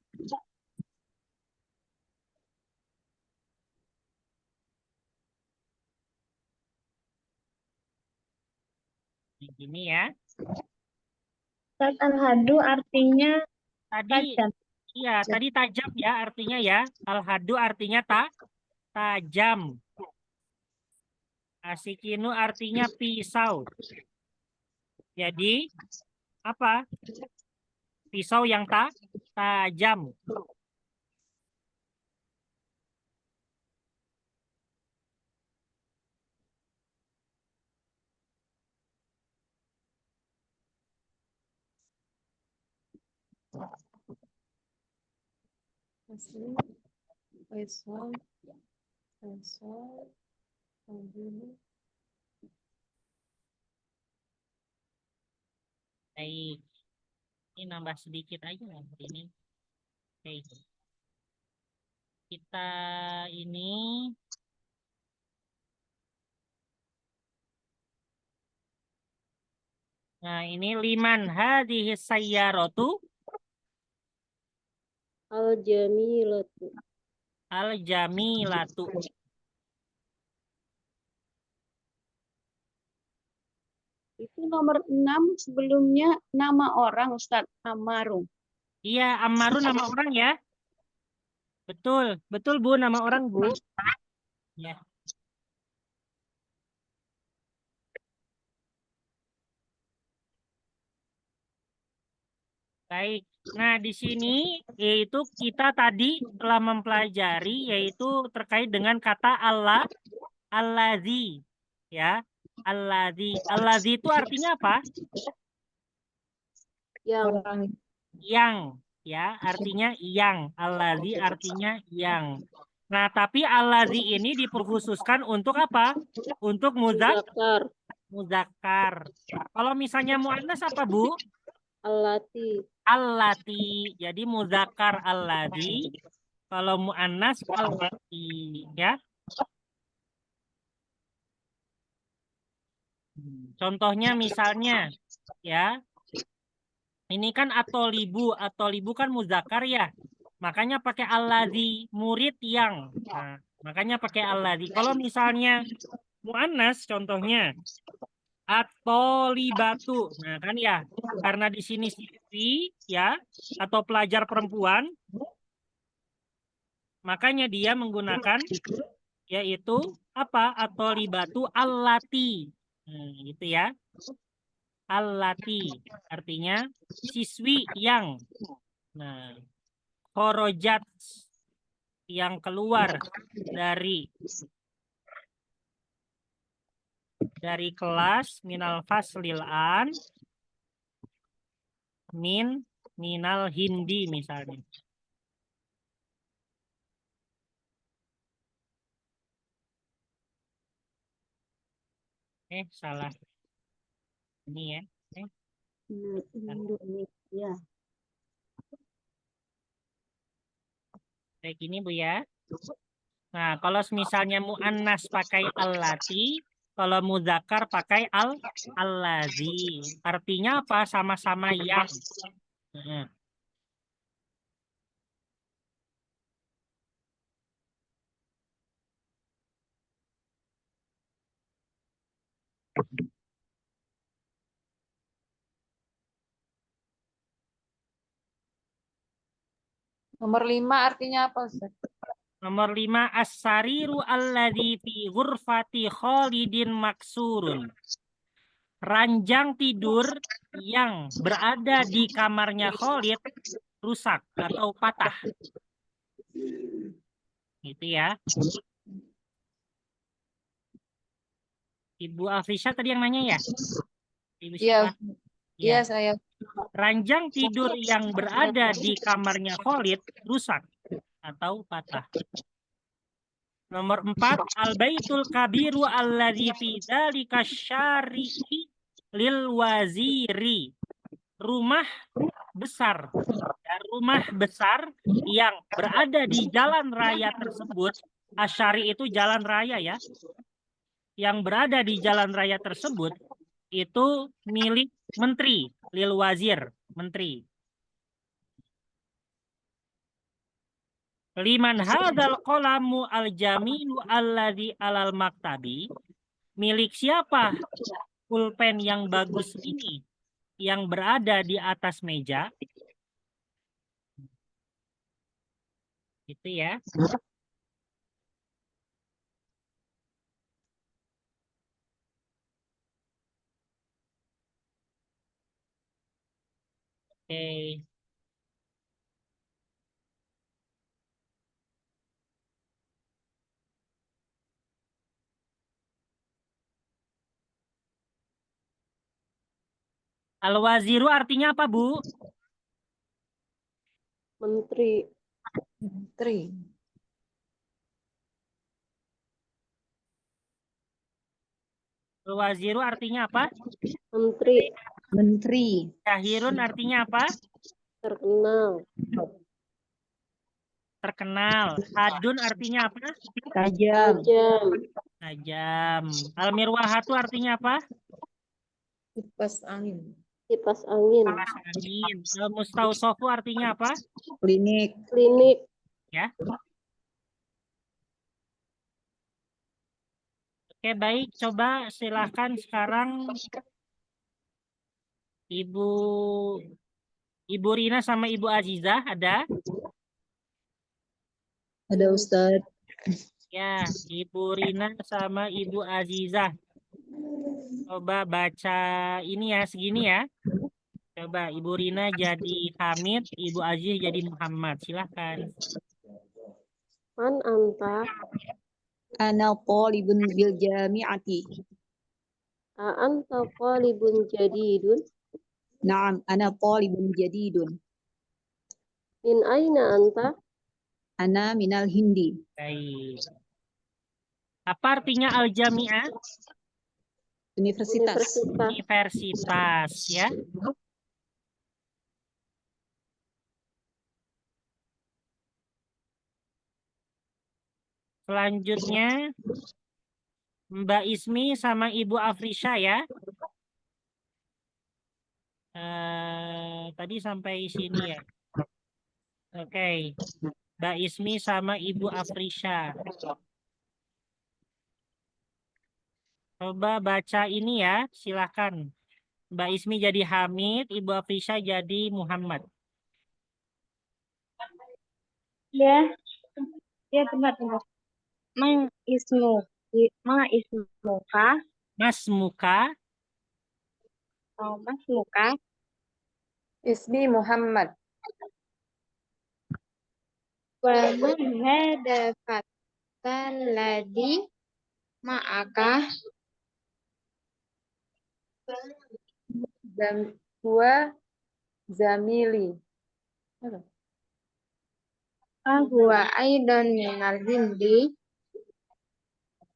Gini ya. Ustaz, al-hadu artinya Tadi tajam. iya, tadi tajam ya artinya ya. Al-hadu artinya tajam. Asikinu artinya pisau. Jadi apa? Pisau yang tajam. Baik. Ini nambah sedikit aja ini. Baik. Kita ini nah ini liman hadhihi sayyaratu Al-jamilatu. al-jamilatu. Itu nomor 6 sebelumnya nama orang Ustadz Amarum. Iya, Ammaru nama orang ya. Betul, betul Bu, nama orang Bu. Ya. Baik. Nah, di sini yaitu kita tadi telah mempelajari yaitu terkait dengan kata Allah, allazi. Ya. Allazi. Allazi itu artinya apa? Yang, ya, artinya yang. Allazi artinya yang. Nah, tapi allazi ini diperkhususkan untuk apa? Untuk Muzakkar. muzakkar. Kalau misalnya muannas apa, Bu? Allati. Allati. Jadi muzakkar allazi. Kalau muannas allati, ya. Contohnya misalnya, ya. Ini kan atolibu kan muzakkar ya. Makanya pakai allazi, murid yang. Nah, makanya pakai allazi. Kalau misalnya muannas contohnya atolibatu. Nah, kan ya. Karena di sini siswi ya atau pelajar perempuan, makanya dia menggunakan yaitu apa? Atolibatu allati. Nah, gitu ya. Allati artinya siswi yang. Nah, kharajat yang keluar dari kelas minal faslil an minal hindi misalnya. Salah. Ini ya. Indonesia. Kayak gini Bu ya. Nah, kalau misalnya muannas pakai allati, kalau muzakkar pakai allazi. Artinya apa? Sama-sama yang. Nomor 5 artinya apa Ustaz? Nomor 5, as-sariru alladzi fi ghurfati Khalidin maksurun. Ranjang tidur yang berada di kamarnya Khalid rusak atau patah. Gitu ya. Ibu Afrisha tadi yang nanya ya? Ibu Iya, siapa? iya Ya. saya. Ranjang tidur yang berada di kamarnya Khalid rusak atau patah. Nomor 4, al-baitul kabiru alladzi fi dzalika syari'i lil waziri. Rumah besar. Ya, rumah besar yang berada di jalan raya tersebut, asyari itu jalan raya ya. Yang berada di jalan raya tersebut itu milik menteri, lil wazir, menteri. Liman hadzal qalamu al-jamilu alladzi alal maktabi. Milik siapa pulpen yang bagus ini yang berada di atas meja? Itu ya. Oke. Al-waziru artinya apa, Bu? Menteri. Menteri. Al-waziru artinya apa? Menteri. Menteri. Syahirun artinya apa? Terkenal. Terkenal. Hadun artinya apa? Tajam. Tajam. Tajam. Al-mirwahatu artinya apa? Kipas angin. Kipas angin. Angin. Al-mustausofu artinya apa? Klinik. Klinik. Ya. Oke, baik. Coba silakan sekarang Ibu Rina sama Ibu Azizah ada? Ada Ustadz. Ya, Ibu Rina sama Ibu Azizah. Coba baca ini ya, segini ya. Coba Ibu Rina jadi Hamid, Ibu Aziz jadi Muhammad. Silahkan. Man anta. Ana talibun bil jami'ati. Anta talibun jadidun. Naam, ana talibun jadidun. Min aina anta? Ana minal Hindi. Baik. Apa artinya al-jami'ah? Universitas. Universitas ya. Selanjutnya Mbak Ismi sama Ibu Afrisha ya. Tadi sampai sini ya. Oke. Mbak Ismi sama Ibu Afrisha. Coba baca ini ya, silahkan. Mbak Ismi jadi Hamid, Ibu Afrisha jadi Muhammad. Ya, ya benar. Ma ismuka, Mas Muka, Mas Muka, Ismi Muhammad. wa man hada fatan ladhi ma'aka, Dan huwa zamili. huwa aidan minal hindi,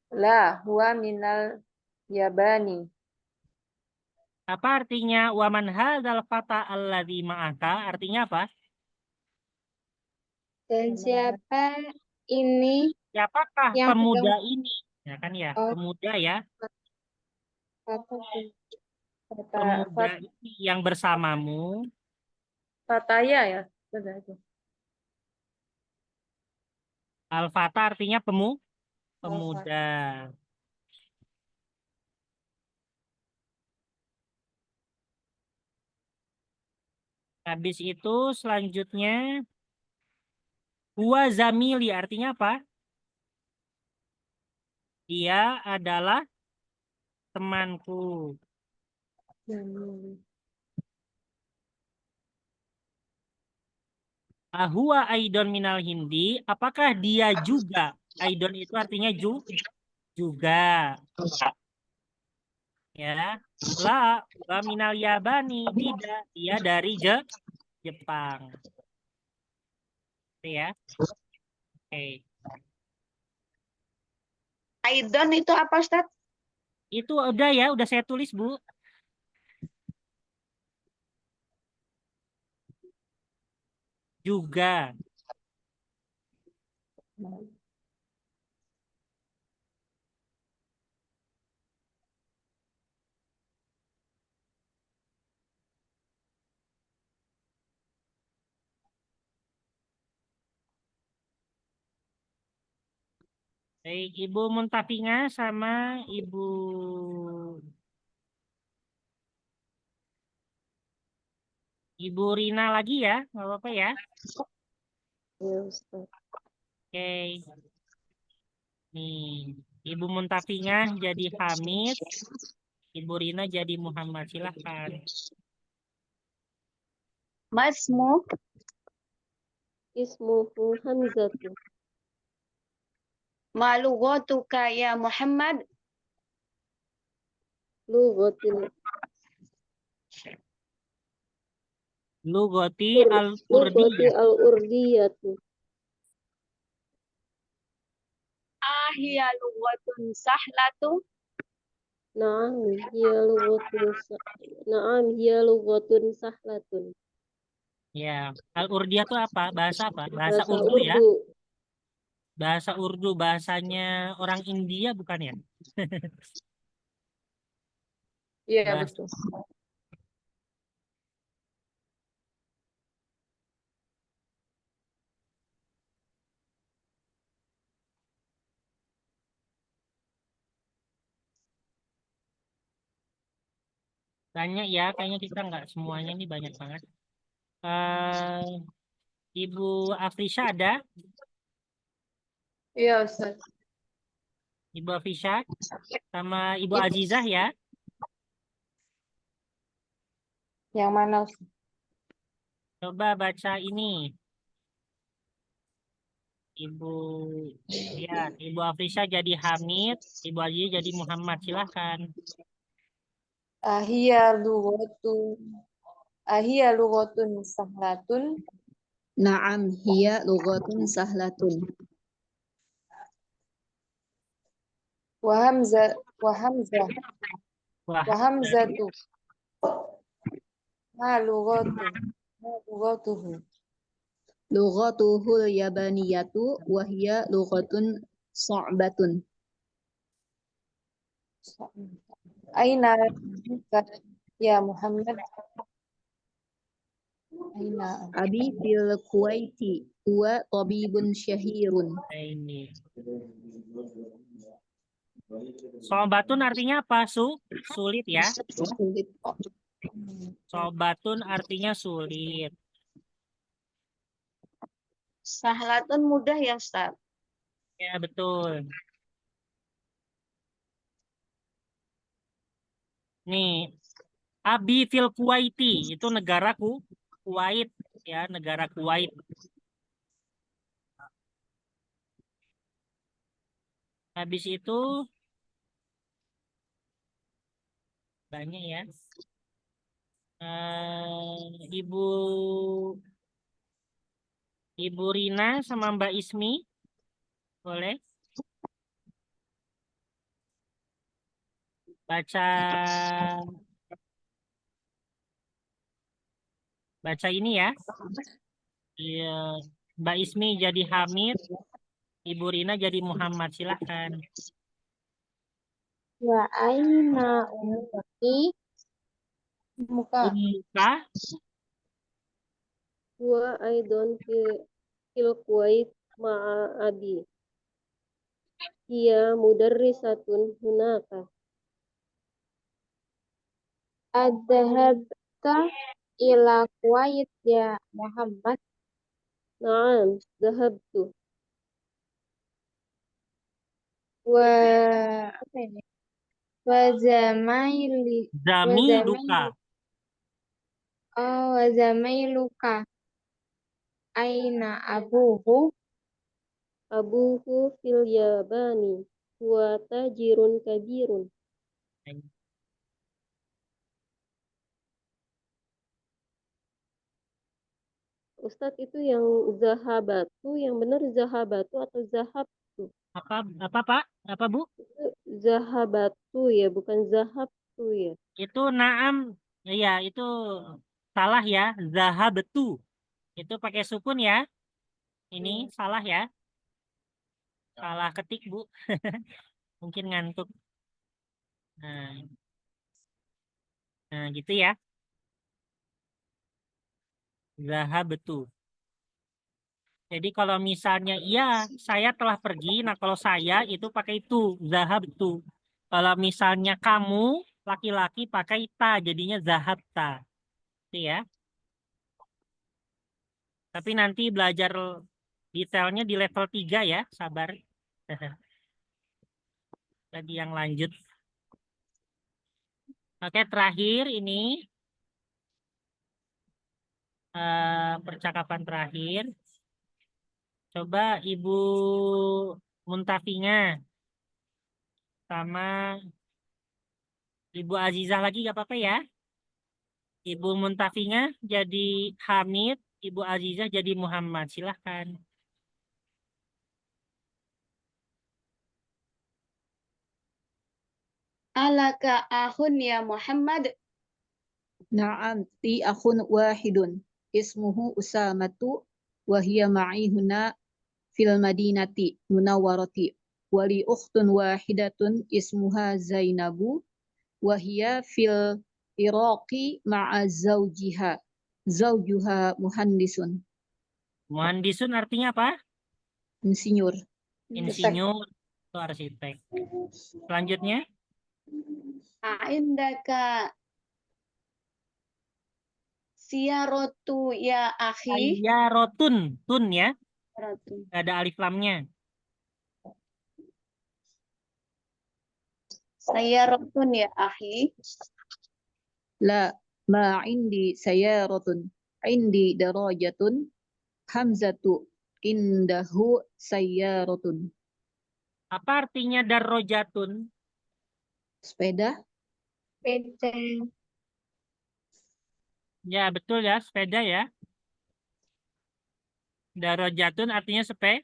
La huwa minal yabani. apa artinya waman hadzal fata alladzi ma'aka? Artinya apa? dan siapa ini Siapakah yang pemuda ini? Ya kan ya, Oh. pemuda ya. Fata, Pemuda ini yang bersamamu. fataya ya. Benar itu. Al-fata artinya pemuda. Habis itu selanjutnya huwa zamili artinya apa? Dia adalah temanku. Zamili. Huwa aidon minal hindi. Apakah dia juga? Aidon itu artinya juga. Ya. La wa minal Yabani, tidak, dia dari Jepang. Oke ya. Oke. Aidon itu apa, Ustaz? Itu udah ya, udah saya tulis, Bu. Juga. Baik, Ibu Muntapinga sama Ibu Rina lagi ya, nggak apa-apa ya. Ya, Ustaz. Oke. Nih, Ibu Muntapinga jadi Hamid, Ibu Rina jadi Muhammad. Silahkan. Masmu Ismuhu Hamzatu. malughatuka ya Muhammad. Lughatil Lugoti Lughati al-Urdiyah. al-Urdiyatu. Ahiya lughatun sahlatu. Na'am hiya lughatun Na'am hiya lughatun sahlatun. Ya, al-Urdiyah itu apa? Bahasa apa? Bahasa Bahasa Urdu ya. Urdu. Bahasa Urdu, bahasanya orang India bukan ya? Iya, Bahasa betul. banyak ya, kayaknya kita nggak semuanya nih banyak banget. Eh, Ibu Afrisha ada? Iya, Ustaz. Ibu Afrisha sama Ibu Itu Azizah ya. yang mana, Ustaz? Coba baca ini. Ibu lihat, Ibu Afrisha jadi Hamid, Ibu Azizah jadi Muhammad. Silahkan. Ahia lughatun Ahia lughatun sahlatun Na'am hiya lughatun sahlatun. wa hamza wa hamza Wah, wa hamzatu ma lughatuhu. Lughatuhul yabaniyatu wa hiya lughatun sa'batun. Aina abuka ya Muhammad? Aina Abi fil Kuwaiti huwa tabibun syahirun. ini. Sobatun artinya apa, Sulit ya. Sulit. Sobatun artinya sulit. Sahlatun mudah ya, Ustaz. Ya, betul. Nih, Abi fil Kuwaiti itu negaraku, Kuwait ya, negara Kuwait. Habis itu banyak ya. Ibu Ibu Rina sama Mbak Ismi boleh baca ini ya. Iya, Mbak Ismi jadi Hamid, Ibu Rina jadi Muhammad. Silahkan. Wa aina ummuki? muka Ummuka Huwa aidon fil Kuwait ma'a abi. Hiya mudarrisatun hunaka. Adhabta ila Kuwait ya Muhammad? Na'am dhahabtu. Wa apa ini? Wa zamaili Zami Luka. wa zamailuka aina abuhu? Abuhu fil Yabani. Huwa tajirun kabirun. Ustadz itu yang zahabatu, yang benar zahabatu atau zahabtu? Apa Pak? Apa Bu? Itu zahabatu ya, bukan zahabtu ya. Itu naam, ya itu salah ya, zahabtu. Itu pakai sukun ya. Ini salah ya. Salah ketik Bu. Mungkin ngantuk. Nah, gitu ya. Zahabtu. Jadi kalau misalnya iya saya telah pergi, nah kalau saya itu pakai itu zahabtu. Kalau misalnya kamu laki-laki pakai ta, jadinya zahabta. Itu ya. Tapi nanti belajar detailnya di level 3 ya, sabar. Tadi yang lanjut. Oke, terakhir ini percakapan terakhir. Coba Ibu Muntafinga sama Ibu Azizah lagi gak apa-apa ya. Ibu Muntafinga jadi Hamid, Ibu Azizah jadi Muhammad. Silahkan. Alaka ahun ya Muhammad. Na'am, ti akhun wahidun. Ismuhu Usamatu. Wahia ma'i huna fil madinati munawwarati. Wali ukhtun wahidatun ismuha Zainabu. Wahia fil Iraqi ma'a zawjiha. Zawjuha muhandisun. Muhandisun artinya apa? Insinyur. Insinyur atau arsitek. Selanjutnya. Indaka siyarotu ya akhi. Sayyarotun. Tun ya. Siyarotu. Gak ada alif lamnya. Sayyaratun ya akhi. La ma indi sayaratun. Indi darajatun. Hamzatu indahu sayyaratun. Apa artinya darrojatun? Sepeda. Beda. Ya, betul ya, sepeda ya. Darrojatun artinya Sepeda.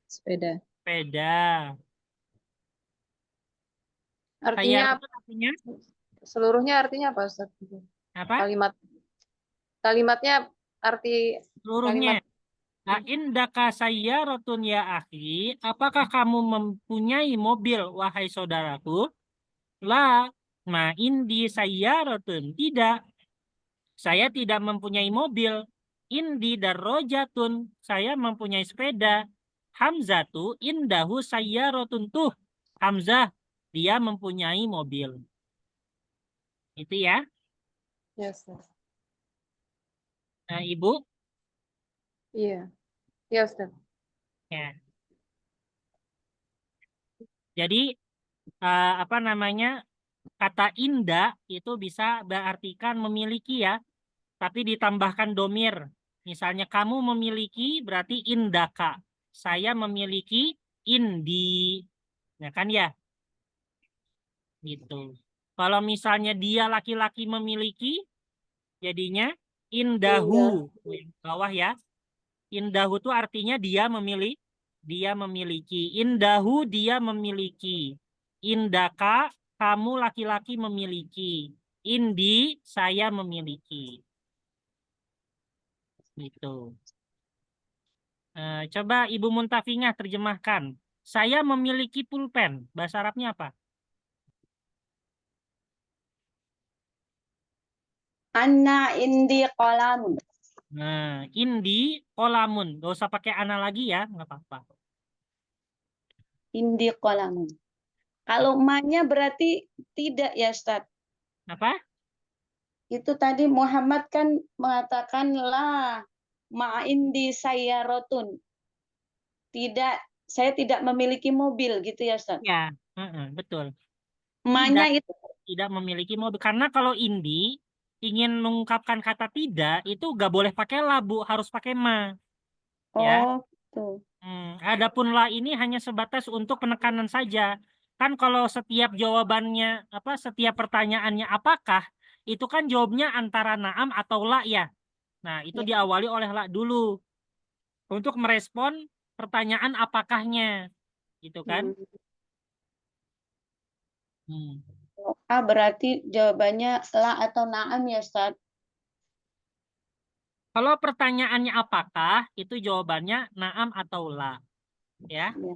sepeda. Artinya Sayyarotun artinya seluruhnya artinya apa, Ustaz? apa? Kalimatnya arti Seluruhnya. Indaka sayyarotun ya akhi, apakah kamu mempunyai mobil wahai saudaraku? La, ma indi sayyarotun. Tidak. Saya tidak mempunyai mobil. Indi darrojatun. Saya mempunyai sepeda. Hamzatu indahu sayyarotun tuh. Hamzah, dia mempunyai mobil. Itu ya. Yes. Nah, Ibu. Iya. Iya, Ustaz. Ya. Jadi apa namanya, kata inda itu bisa berartikan memiliki ya, tapi ditambahkan domir. Misalnya kamu memiliki berarti indaka. Saya memiliki indi. Ya kan ya? Gitu. Kalau misalnya dia laki-laki memiliki, jadinya indahu. Bawah ya. Indahu itu artinya dia memiliki. Dia memiliki. Indahu dia memiliki. Indaka kamu laki-laki memiliki. Indi saya memiliki. Gitu. Coba Ibu Muntafinga terjemahkan. Saya memiliki pulpen. Bahasa Arabnya apa? Anna indi qalamun. Nah, indi kolamun. Gak usah pakai ana lagi ya, nggak apa-apa. Indi qalamun. Kalau ma-nya berarti tidak ya Ustaz. Apa? Itu tadi Muhammad kan mengatakan la ma indi sayyarotun. Tidak, saya tidak memiliki mobil gitu ya Ustaz. Ya, betul. Ma-nya itu Tidak memiliki mobil. Karena kalau indi ingin mengungkapkan kata tidak, itu gak boleh pakai la, Bu. Harus pakai ma. Ya. gitu. Adapun la ini hanya sebatas untuk penekanan saja. Kan kalau setiap jawabannya, setiap pertanyaannya apakah, itu kan jawabnya antara naam atau la ya. Nah, itu Ya. diawali oleh la dulu untuk merespon pertanyaan apakahnya, gitu kan? Hmm. A berarti jawabannya la atau na'am ya Ustaz? Kalau pertanyaannya apakah, itu jawabannya na'am atau la, ya. Ya.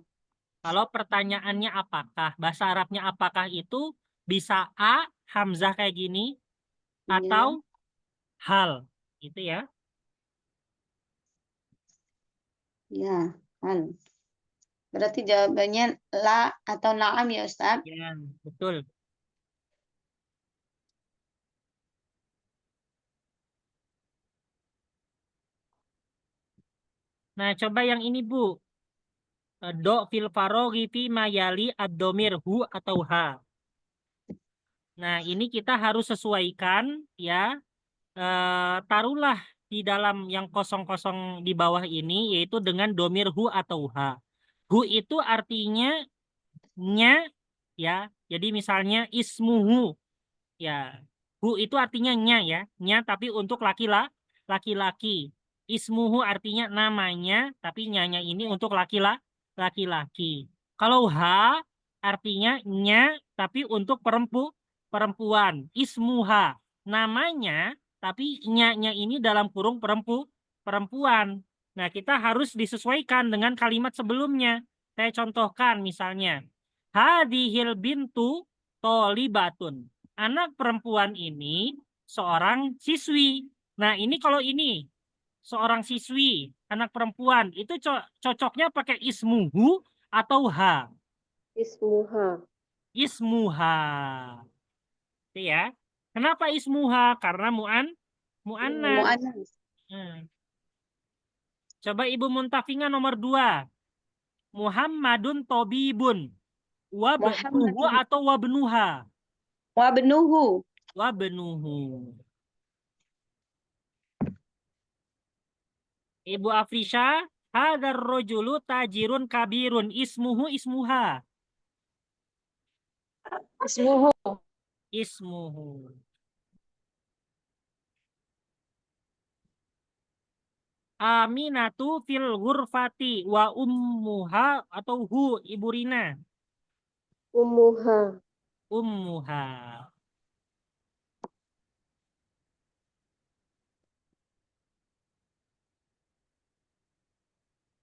Kalau pertanyaannya apakah, bahasa Arabnya apakah itu bisa a, hamzah kayak gini, Iya. atau hal, gitu ya. Ya, hal. Berarti jawabannya la atau na'am ya Ustaz? Ya, betul. Nah, coba yang ini, Bu. Do fil faroghi fi mayali ad-domir hu atau ha. Nah, ini kita harus sesuaikan ya. Taruhlah di dalam yang kosong-kosong di bawah ini yaitu dengan domir hu atau ha. Hu itu artinya nya ya. Jadi misalnya ismuhu ya. Hu itu artinya nya ya. Nya tapi untuk laki-laki. Ismuhu artinya namanya tapi nyanya ini untuk laki-laki. Kalau ha artinya nya tapi untuk perempuan. Ismuha namanya tapi nya ini dalam kurung perempuan. Nah, kita harus disesuaikan dengan kalimat sebelumnya. Saya contohkan misalnya, hadihil bintu tolibatun. Anak perempuan ini seorang siswi. Nah, ini kalau ini seorang siswi, anak perempuan, itu cocoknya pakai ismuhu atau ha? Ismuha. Ismuha. Itu ya. Kenapa ismuha? Karena mu'annas. Mu'annas. Coba Ibu Muntafinga nomor 2. Muhammadun tobibun. Wabnuhu Muhammad atau wabnuha? wa benuhu. Wabnuhu. Ibu Afrisha, hadar rojulu tajirun kabirun. Ismuhu ismuha. Ismuhu. Ismuhu. Aminatu fil ghurfati wa ummuha atau hu Ibu Rina. Ummuha. Ummuha.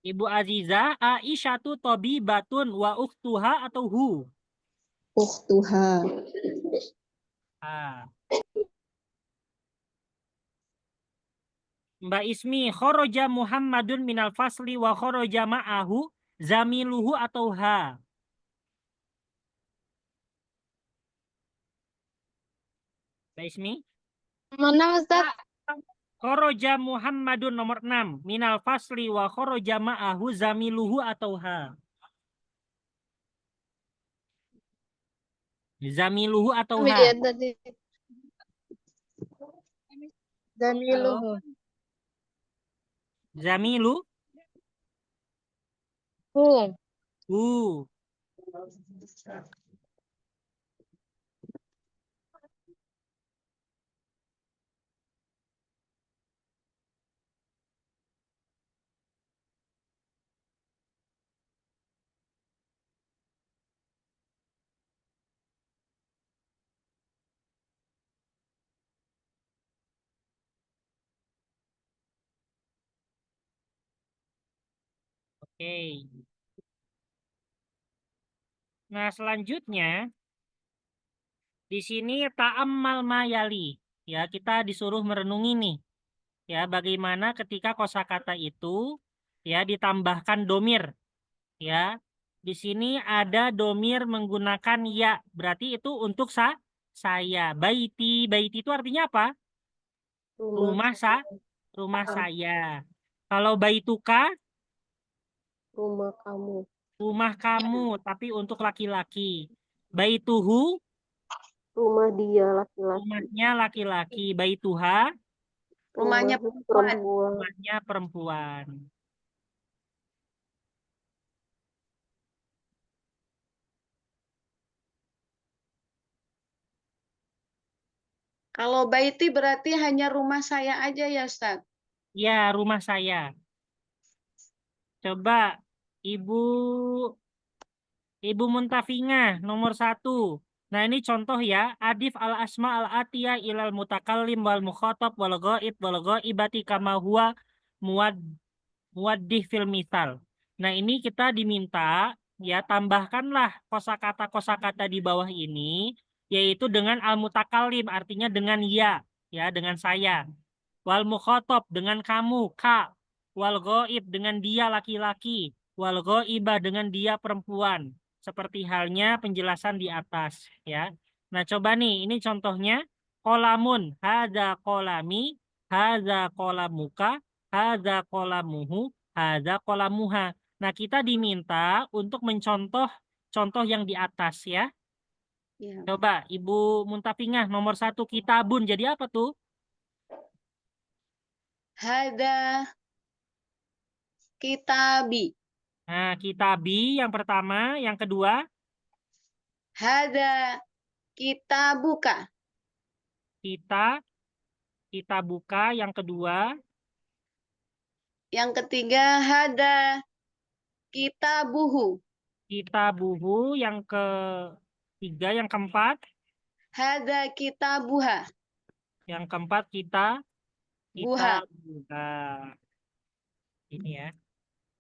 Ibu Aziza, Aisyatu tobibatun wa ukhtuha atau hu? Ukhtuha. Ah. Mbak Ismi, khoroja Muhammadun minal fasli wa khoroja ma'ahu zamiluhu atau ha? Mbak Ismi? Mana Ustaz? Khoroja Muhammadun nomor 6. Minal fasli wa khoroja ma'ahu zamiluhu atau ha? Zamiluhu atau ha? Iya tadi. Zamiluhu. Zamilu? Hu. Oke. Nah, selanjutnya di sini ta'ammal mayali. Ya, kita disuruh merenungi nih. Ya, bagaimana ketika kosakata itu ya ditambahkan domir. Ya, di sini ada domir menggunakan ya. Berarti itu untuk saya. Baiti. Baiti itu artinya apa? Rumah. Rumah saya. Kalau baituka, Rumah kamu. rumah kamu, tapi untuk laki-laki. Baituhu, Rumah dia laki-laki. rumahnya laki-laki. Baituha, Rumahnya perempuan. rumahnya perempuan. Kalau baiti berarti hanya rumah saya aja ya Ustaz? Ya, rumah saya. Coba Ibu Ibu Muntafinga nomor 1. Nah, ini contoh ya. Adif al asma al atiyah ilal mutakallim wal mukhatab wal ghaib wal ghaibati kama huwa muad muaddih fil misal. Nah, ini kita diminta ya tambahkanlah kosakata-kosakata di bawah ini yaitu dengan al mutakallim artinya dengan ya dengan saya. Wal mukhatab dengan kamu, kak. Wal ghaib dengan dia laki-laki. Wal ghaibah dengan dia perempuan. Seperti halnya penjelasan di atas ya. Nah, coba nih, ini contohnya kolamun, hadza kolami, hadza kolamuka, hadza kolamuhu, hadza kolamuha. Nah, kita diminta untuk mencontoh contoh yang di atas ya. Ya. Coba Ibu Muntapingah nomor 1 kitabun. Jadi apa tuh? Hada kitabi. Nah, kitabi yang pertama, yang kedua, Hada kitabuka. kita buka, yang kedua, Yang ketiga, hada kitabuhu. kita buhu, yang ketiga, yang keempat, Hada kitabuha. yang keempat kita Buha. buka. Ini ya.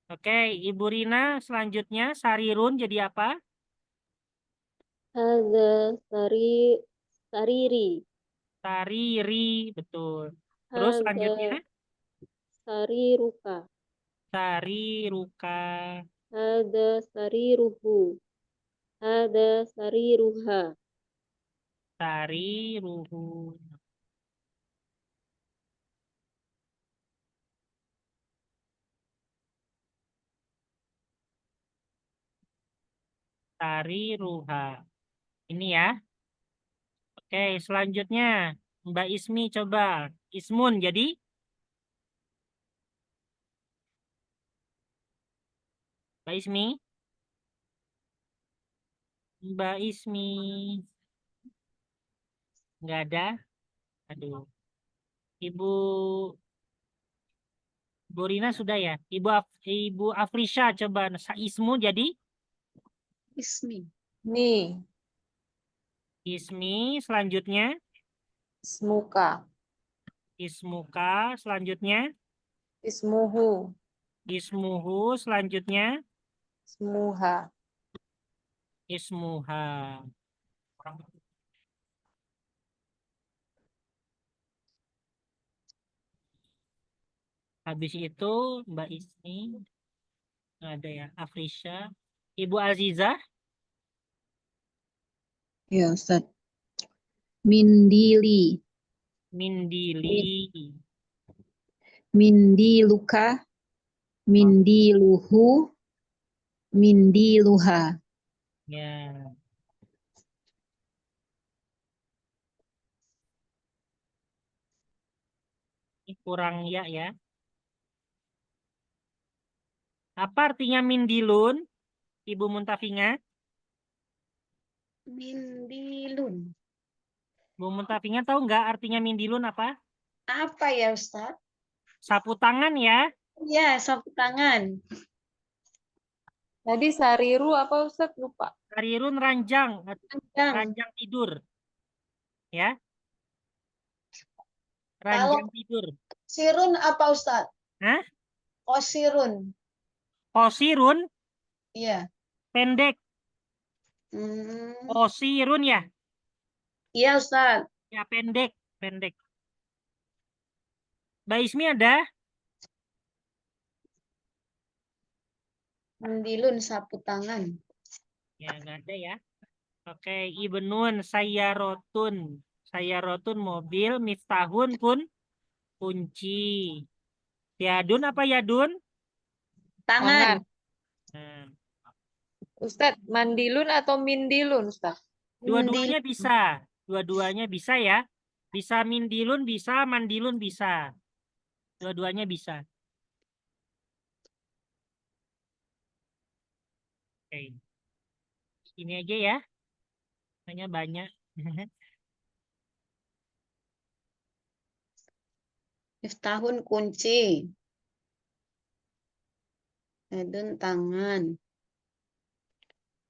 Oke, Ibu Rina selanjutnya sarirun jadi apa? Hadza sariri. Sariri, betul. Terus Hadza selanjutnya sariruka. sariruka, Hadza sariruhu. Hadza sariruha. sariruhu. Sariruha. Ini ya. Oke, selanjutnya Mbak Ismi coba. Ismun jadi Mbak Ismi. Mbak Ismi. Nggak ada. Aduh. Ibu Borina sudah ya. Ibu Afrisha coba. Ismu jadi Ismi. Nih, Ismi. Selanjutnya ismuka, Ismuka. Selanjutnya ismuhu, Ismuhu. Selanjutnya ismuha. Ismuha. Habis itu Mbak Ismi. Nggak ada ya. Afrisha. Ibu Azizah. Ya, Ustaz. Mindili, Mindili. mindiluka, mindiluhu, mindiluha. Ya. Ini kurang ya. Apa artinya mindilun, Ibu Muntafinga? Mindilun. Bu Muntafinga tahu nggak artinya mindilun apa? Apa ya, Ustaz? Sapu tangan ya. Ya, sapu tangan. Tadi sariru apa Ustaz? Lupa. Sarirun ranjang, Ranjang. ranjang tidur. Ya, Kalau ranjang tidur. sirun apa, Ustaz? Hah? Osirun. Osirun Iya. pendek. Hmm. Osirun ya. Iya, Ustaz. Ya pendek. Mbak Ismi ada? Mindilun sapu tangan. Ya nggak ada ya. Oke, Ibnun sayarotun. Sayarotun mobil, miftahun pun kunci. Yadun apa yadun? Tangan. Nah, Ustaz, mandilun atau mindilun Ustaz? dua-duanya bisa. Dua-duanya bisa ya. Bisa mindilun, bisa mandilun, bisa. Dua-duanya bisa. Oke. Ini aja ya. Hanya banyak. Miftahun kunci. Yadun tangan.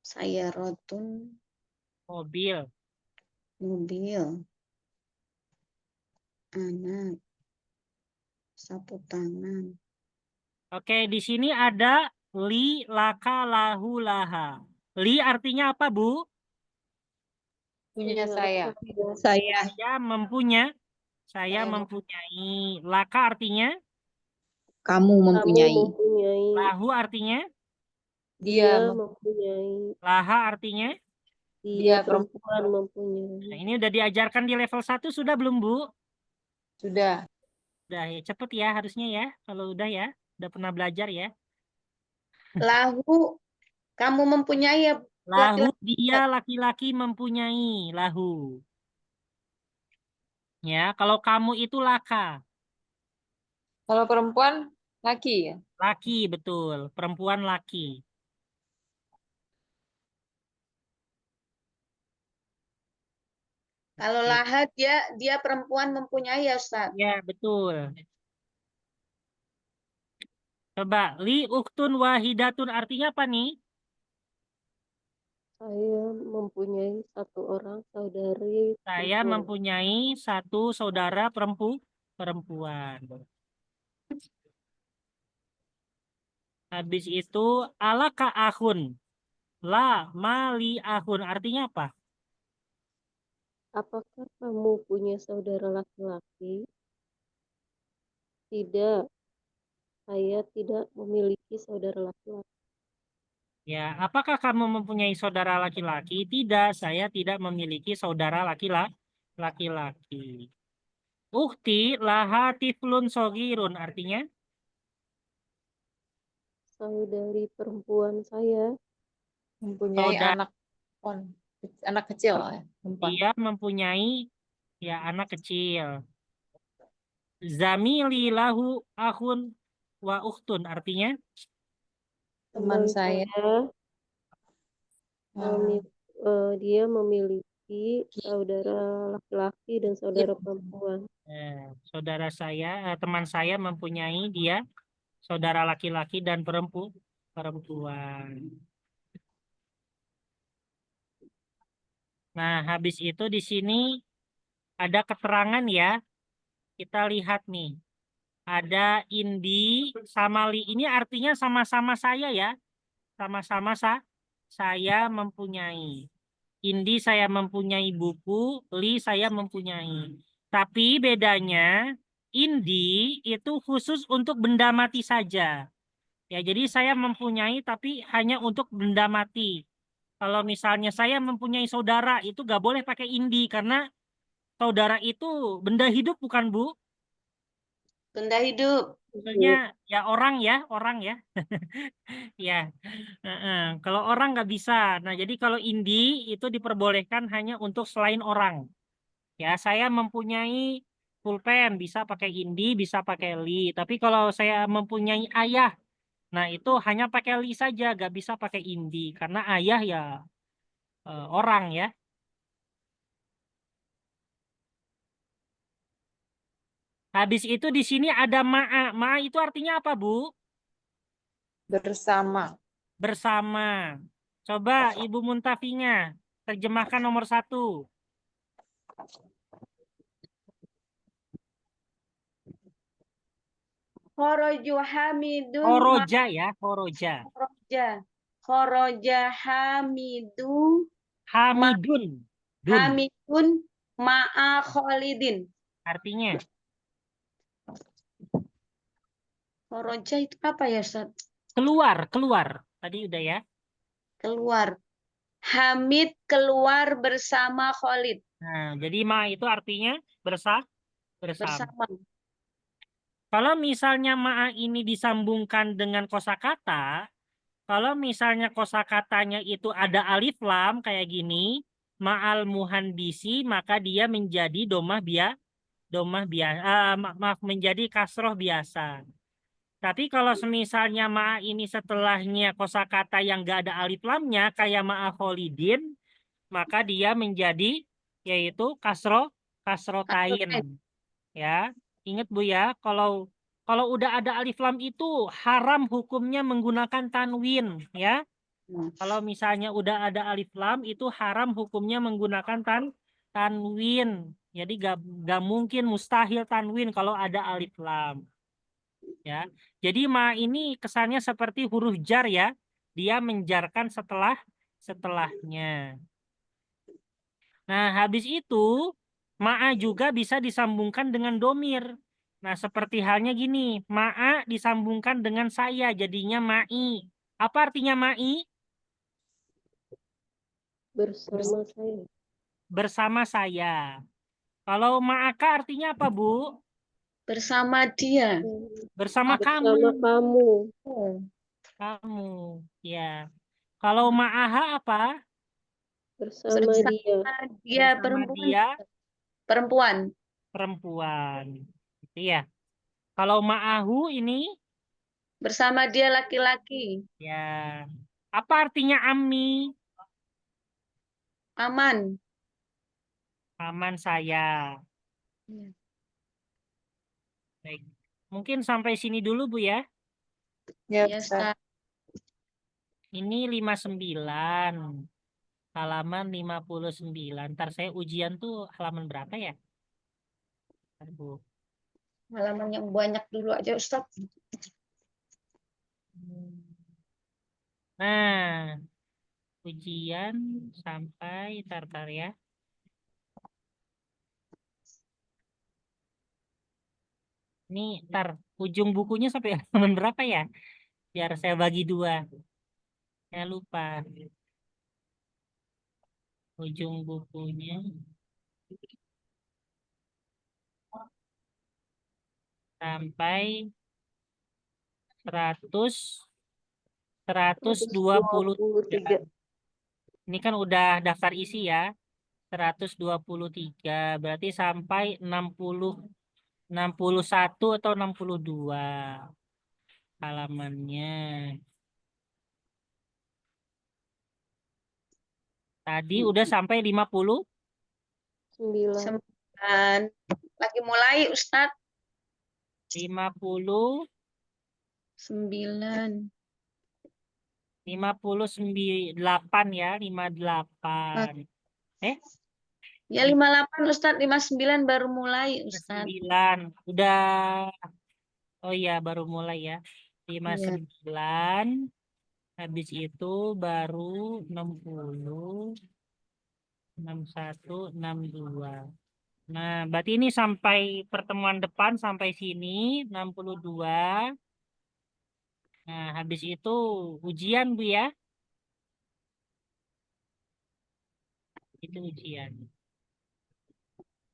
Sayaratun Mobil. mobil. Anak. Sapu tangan. Oke, di sini ada li, laka, lahu, laha. Li artinya apa, Bu? Punya saya. Saya. Saya mempunyai. Saya Saya mempunyai. Laka artinya? Kamu Kamu mempunyai. mempunyai. Lahu artinya? Dia Dia mempunyai. Laha artinya? Dia Dia perempuan Nah, mempunyai. ini udah diajarkan di level 1 sudah belum, Bu? sudah. Udah ya, cepet ya harusnya ya. Kalau udah ya, udah pernah belajar ya. Lahu, kamu mempunyai ya Lahu, laki-laki. dia laki-laki mempunyai. Lahu. Ya, kalau kamu itu laka. Kalau perempuan laki ya. Laki, betul. Perempuan laki. Kalau Oke. laha dia perempuan mempunyai ya Ustaz. Ya, betul. Coba, li uktun wahidatun artinya apa nih? Saya mempunyai satu orang saudari Saya perempuan. mempunyai satu saudara perempuan. Habis itu, alaka ahun. La mali ahun. Artinya apa? Apakah kamu punya saudara laki-laki? Tidak. Saya tidak memiliki saudara laki-laki. Ya, apakah kamu mempunyai saudara laki-laki? Tidak, saya tidak memiliki saudara laki-laki. Ukti laha tiflun sogirun. Artinya? Saudari perempuan saya Mempunyai Saudara. anak kecil ya. Perempuan. Dia mempunyai ya anak kecil. Zamili lahu akhun wa ukhtun. Artinya? Teman saya. Dia memiliki saudara laki-laki dan saudara perempuan. Saudara saya, teman saya mempunyai dia saudara laki-laki dan perempuan. Nah, habis itu di sini ada keterangan ya. Kita lihat nih. Ada Indi sama Li. Ini artinya sama-sama saya ya. Sama-sama saya mempunyai. Indi saya mempunyai buku, Li saya mempunyai. Tapi bedanya Indi itu khusus untuk benda mati saja. Ya, jadi saya mempunyai tapi hanya untuk benda mati. Kalau misalnya saya mempunyai saudara itu gak boleh pakai Indi karena saudara itu benda hidup bukan, Bu? Benda hidup. Maksudnya ya orang ya. Ya, kalau orang nggak bisa. Nah, jadi kalau indi itu diperbolehkan hanya untuk selain orang. Ya, saya mempunyai pulpen, bisa pakai indi, bisa pakai li. Tapi kalau saya mempunyai ayah, nah itu hanya pakai li saja, nggak bisa pakai indi. Karena ayah ya orang ya. Habis itu di sini ada ma'a. Ma'a itu artinya apa, Bu? Bersama. Bersama. Coba Ibu Muntafinya, terjemahkan nomor 1. Khoroju hamidun. Horoja ya, horoja. Khoroja hamidu. Hamidun. Hamidun ma'a Khalidin. Artinya? Khoroja itu apa ya, Ustaz? Keluar. Tadi udah ya. Keluar. Hamid keluar bersama Khalid. Nah, jadi ma itu artinya bersama. Kalau misalnya ma ini disambungkan dengan kosakata, kalau misalnya kosakatanya itu ada alif lam kayak gini, ma'al muhandisi, maka dia menjadi menjadi kasroh biasa. Tapi kalau misalnya ma ini setelahnya kosakata yang gak ada alif lamnya kayak ma'a Kholidin, maka dia menjadi yaitu kasrotain. Ya, Ingat Bu ya, kalau udah ada alif lam itu haram hukumnya menggunakan tanwin ya. Kalau misalnya udah ada alif lam itu haram hukumnya menggunakan tanwin. Jadi gak mungkin, mustahil tanwin kalau ada alif lam. Ya. Jadi ma ini kesannya seperti huruf jar ya. Dia menjarkan setelahnya. Nah, habis itu ma'a juga bisa disambungkan dengan domir. Nah, seperti halnya gini, ma'a disambungkan dengan saya, jadinya ma'i. Apa artinya ma'i? Bersama saya. Bersama saya. Kalau ma'aka artinya apa, Bu? Bersama dia. Bersama Bersama kamu. kamu. Kamu, ya. Kalau ma'aha apa? Bersama dia. Dia Bersama perempuan. dia Perempuan. perempuan. Gitu ya. Kalau ma'ahu ini Bersama dia laki-laki. ya. Apa artinya ammi? Aman. Aman saya. Baik. Mungkin sampai sini dulu Bu ya. Ya, Ya, Ustaz. Ustaz. Ini 59. Halaman 59. Ntar saya ujian tuh halaman berapa ya? Ntar, Bu. Halaman yang banyak dulu aja, Ustaz. Nah, ujian sampai tar ya. Ini ntar ujung bukunya sampai halaman berapa ya? Biar saya bagi dua. Saya lupa. Ujung bukunya sampai 123. Ini kan udah daftar isi ya. 123. Berarti sampai 61 atau 62 halamannya. Tadi udah sampai 59. 9. Lagi mulai, Ustaz. 59 ya, 58. Ya 58, Ustaz. 59 baru mulai, Ustaz. 9. Udah. Oh iya, baru mulai ya. 59. Habis itu baru 60. 61, 62. Nah, berarti ini sampai pertemuan depan sampai sini 62. Nah, habis itu ujian Bu ya. Itu ujian.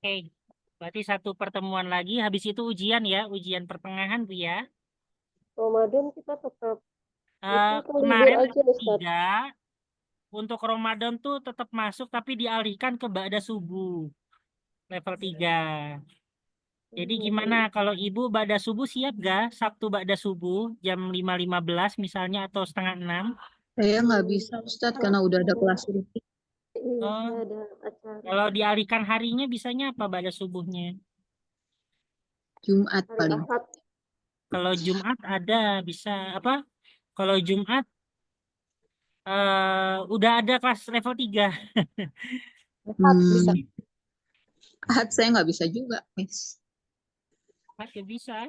Oke. Berarti satu pertemuan lagi habis itu ujian ya, ujian pertengahan Bu ya. Ramadan kita tetap itu libur Kemarin aja, Ustaz. 3 untuk Ramadan tuh tetap masuk tapi dialihkan ke ba'da subuh. Level 3. Jadi gimana kalau Ibu ba'da subuh siap gak? Sabtu ba'da subuh jam 5.15 misalnya atau setengah 6? Saya nggak bisa Ustadz karena udah ada kelas rutin. Iya, Oh. saya ada acara. Kalau dialihkan harinya bisanya apa ba'da subuhnya? Jumat Hari paling. Ahad. Kalau Jumat ada bisa apa? Kalau Jumat udah ada kelas level 3. Bisa. Ahad saya nggak bisa juga, Miss. Pasti bisa.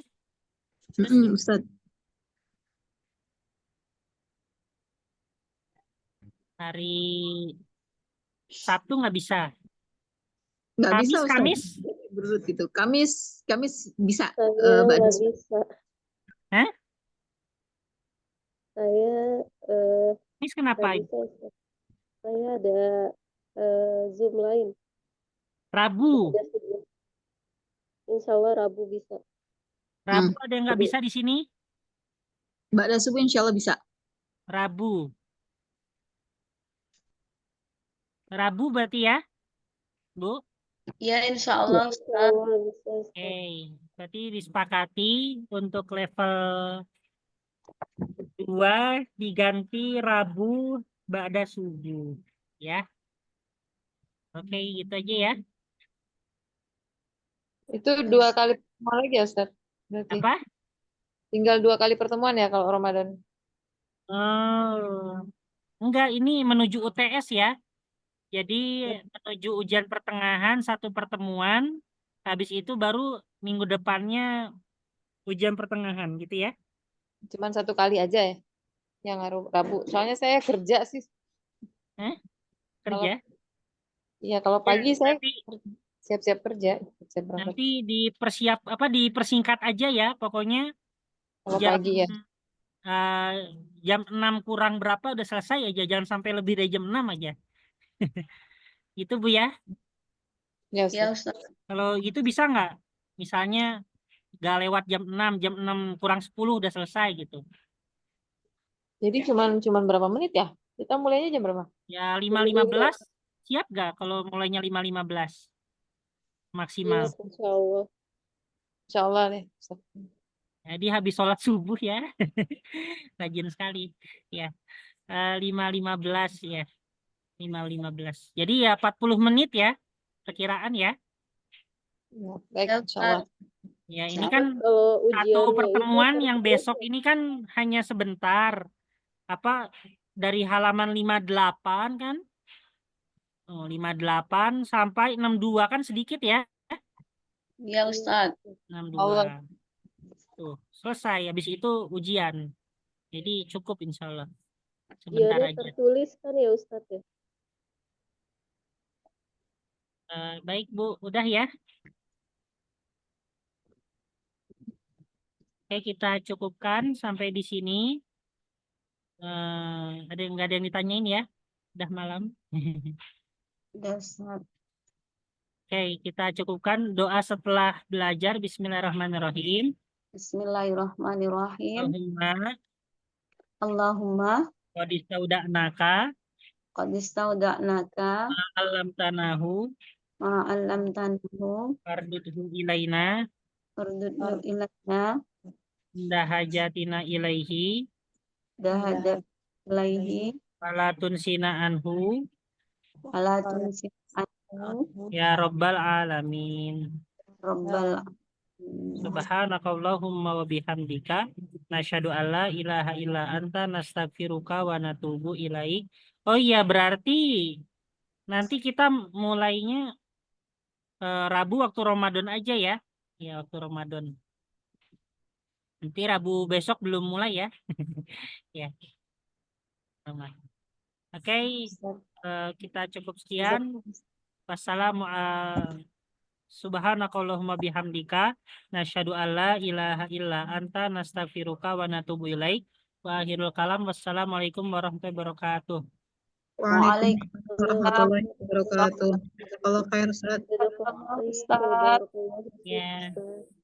Ustadz. Hari Sabtu nggak bisa. Nggak Kamis, bisa Ustadz. Kamis? Berurut gitu. Kamis bisa. Saya Mbak nggak Des. bisa. Hah? Saya Kamis kenapa? nggak bisa, Ustaz. Saya ada Zoom lain. Rabu. Ada Zoom. Insya Allah Rabu bisa. Rabu ada yang nggak bisa di sini? Mbak Dasubu insya Allah bisa. Rabu. Rabu berarti ya, Bu? Ya, insya Allah, Insya Ustaz. Allah bisa, Ustaz. Oke, berarti disepakati untuk level 2 diganti Rabu ba'da subuh, ya. Oke, gitu aja ya. Itu 2 kali Mau lagi ya Ustaz? Berarti Apa? tinggal 2 kali pertemuan ya kalau Ramadan. Oh, enggak, ini menuju UTS ya. Jadi menuju ujian pertengahan satu pertemuan, habis itu baru minggu depannya ujian pertengahan gitu ya. Cuman 1 kali aja ya yang Rabu. Soalnya saya kerja sih. Eh? Kalau Kerja? iya kalau Ya, pagi saya nanti siap-siap kerja, siap berangkat. nanti dipersingkat aja ya. Pokoknya Kalau jam pagi ya. eh, jam 6 kurang berapa udah selesai aja, jangan sampai lebih dari jam 6 aja. Itu Bu ya. Ya Ya Ustaz. Ustaz. Kalau gitu bisa nggak? Misalnya nggak lewat jam 6 kurang 10 udah selesai gitu. Jadi cuman berapa menit ya? Kita mulainya jam berapa? Ya 5.15 siap nggak kalau mulainya 5.15 maksimal. Siap, insya Allah. Insya Allah deh. Ustaz. Jadi habis sholat subuh ya. Rajin sekali. Ya, 5.15 ya. 5.15. Jadi ya 40 menit ya perkiraan ya. Ya, baik, Ya insya Allah. Ustaz. Ya, ini Siap. kan Kalau satu ujiannya itu pertemuan yang tertulis besok ini kan hanya sebentar. Apa dari halaman 58 kan? Oh, 58 sampai 62 kan sedikit ya. Ya Ustaz. 62. Allah. Tuh, selesai. Habis itu ujian. Jadi cukup insya Allah. Sebentar ujiannya aja. tertulis kan ya Ustadz ya. Baik Bu, udah ya. Oke, kita cukupkan sampai di sini. Nggak ada yang ditanyain ya? Udah malam. Ya Ustaz. Oke, kita cukupkan doa setelah belajar. Bismillahirrahmanirrahim. Bismillahirrahmanirrahim. Allahumma Allahumma qad istauda'naka qad istauda'naka alam tanahu ma 'allamtanahu fardudhu ilaina fardudhu ilaina inda hajatina ilaihi dahada ilaihi fala tunsina anhu ala tunsi'anhu ya rabbal alamin. rabbal alamin. Subhanakallahumma wa bihamdika nasyhadu alla ilaha illa anta nastaghfiruka wa natubu ilaik. Oh iya, berarti nanti kita mulainya Rabu waktu Ramadan aja ya. Ya, waktu Ramadan. Nanti Rabu besok belum mulai ya. Ya. Oke, kita cukup sekian. Wassalamualaikum. Subhanakallahumma bihamdika nasyhadu alla ilaha illa anta nastaghfiruka wa natubu ilaik. Wa akhirul kalam wassalamualaikum warahmatullahi wabarakatuh. Waalaikumsalam warahmatullahi wabarakatuh. Kalau khair, Ustaz. Jazakallah Ustaz. khairan. Ya. Ustaz.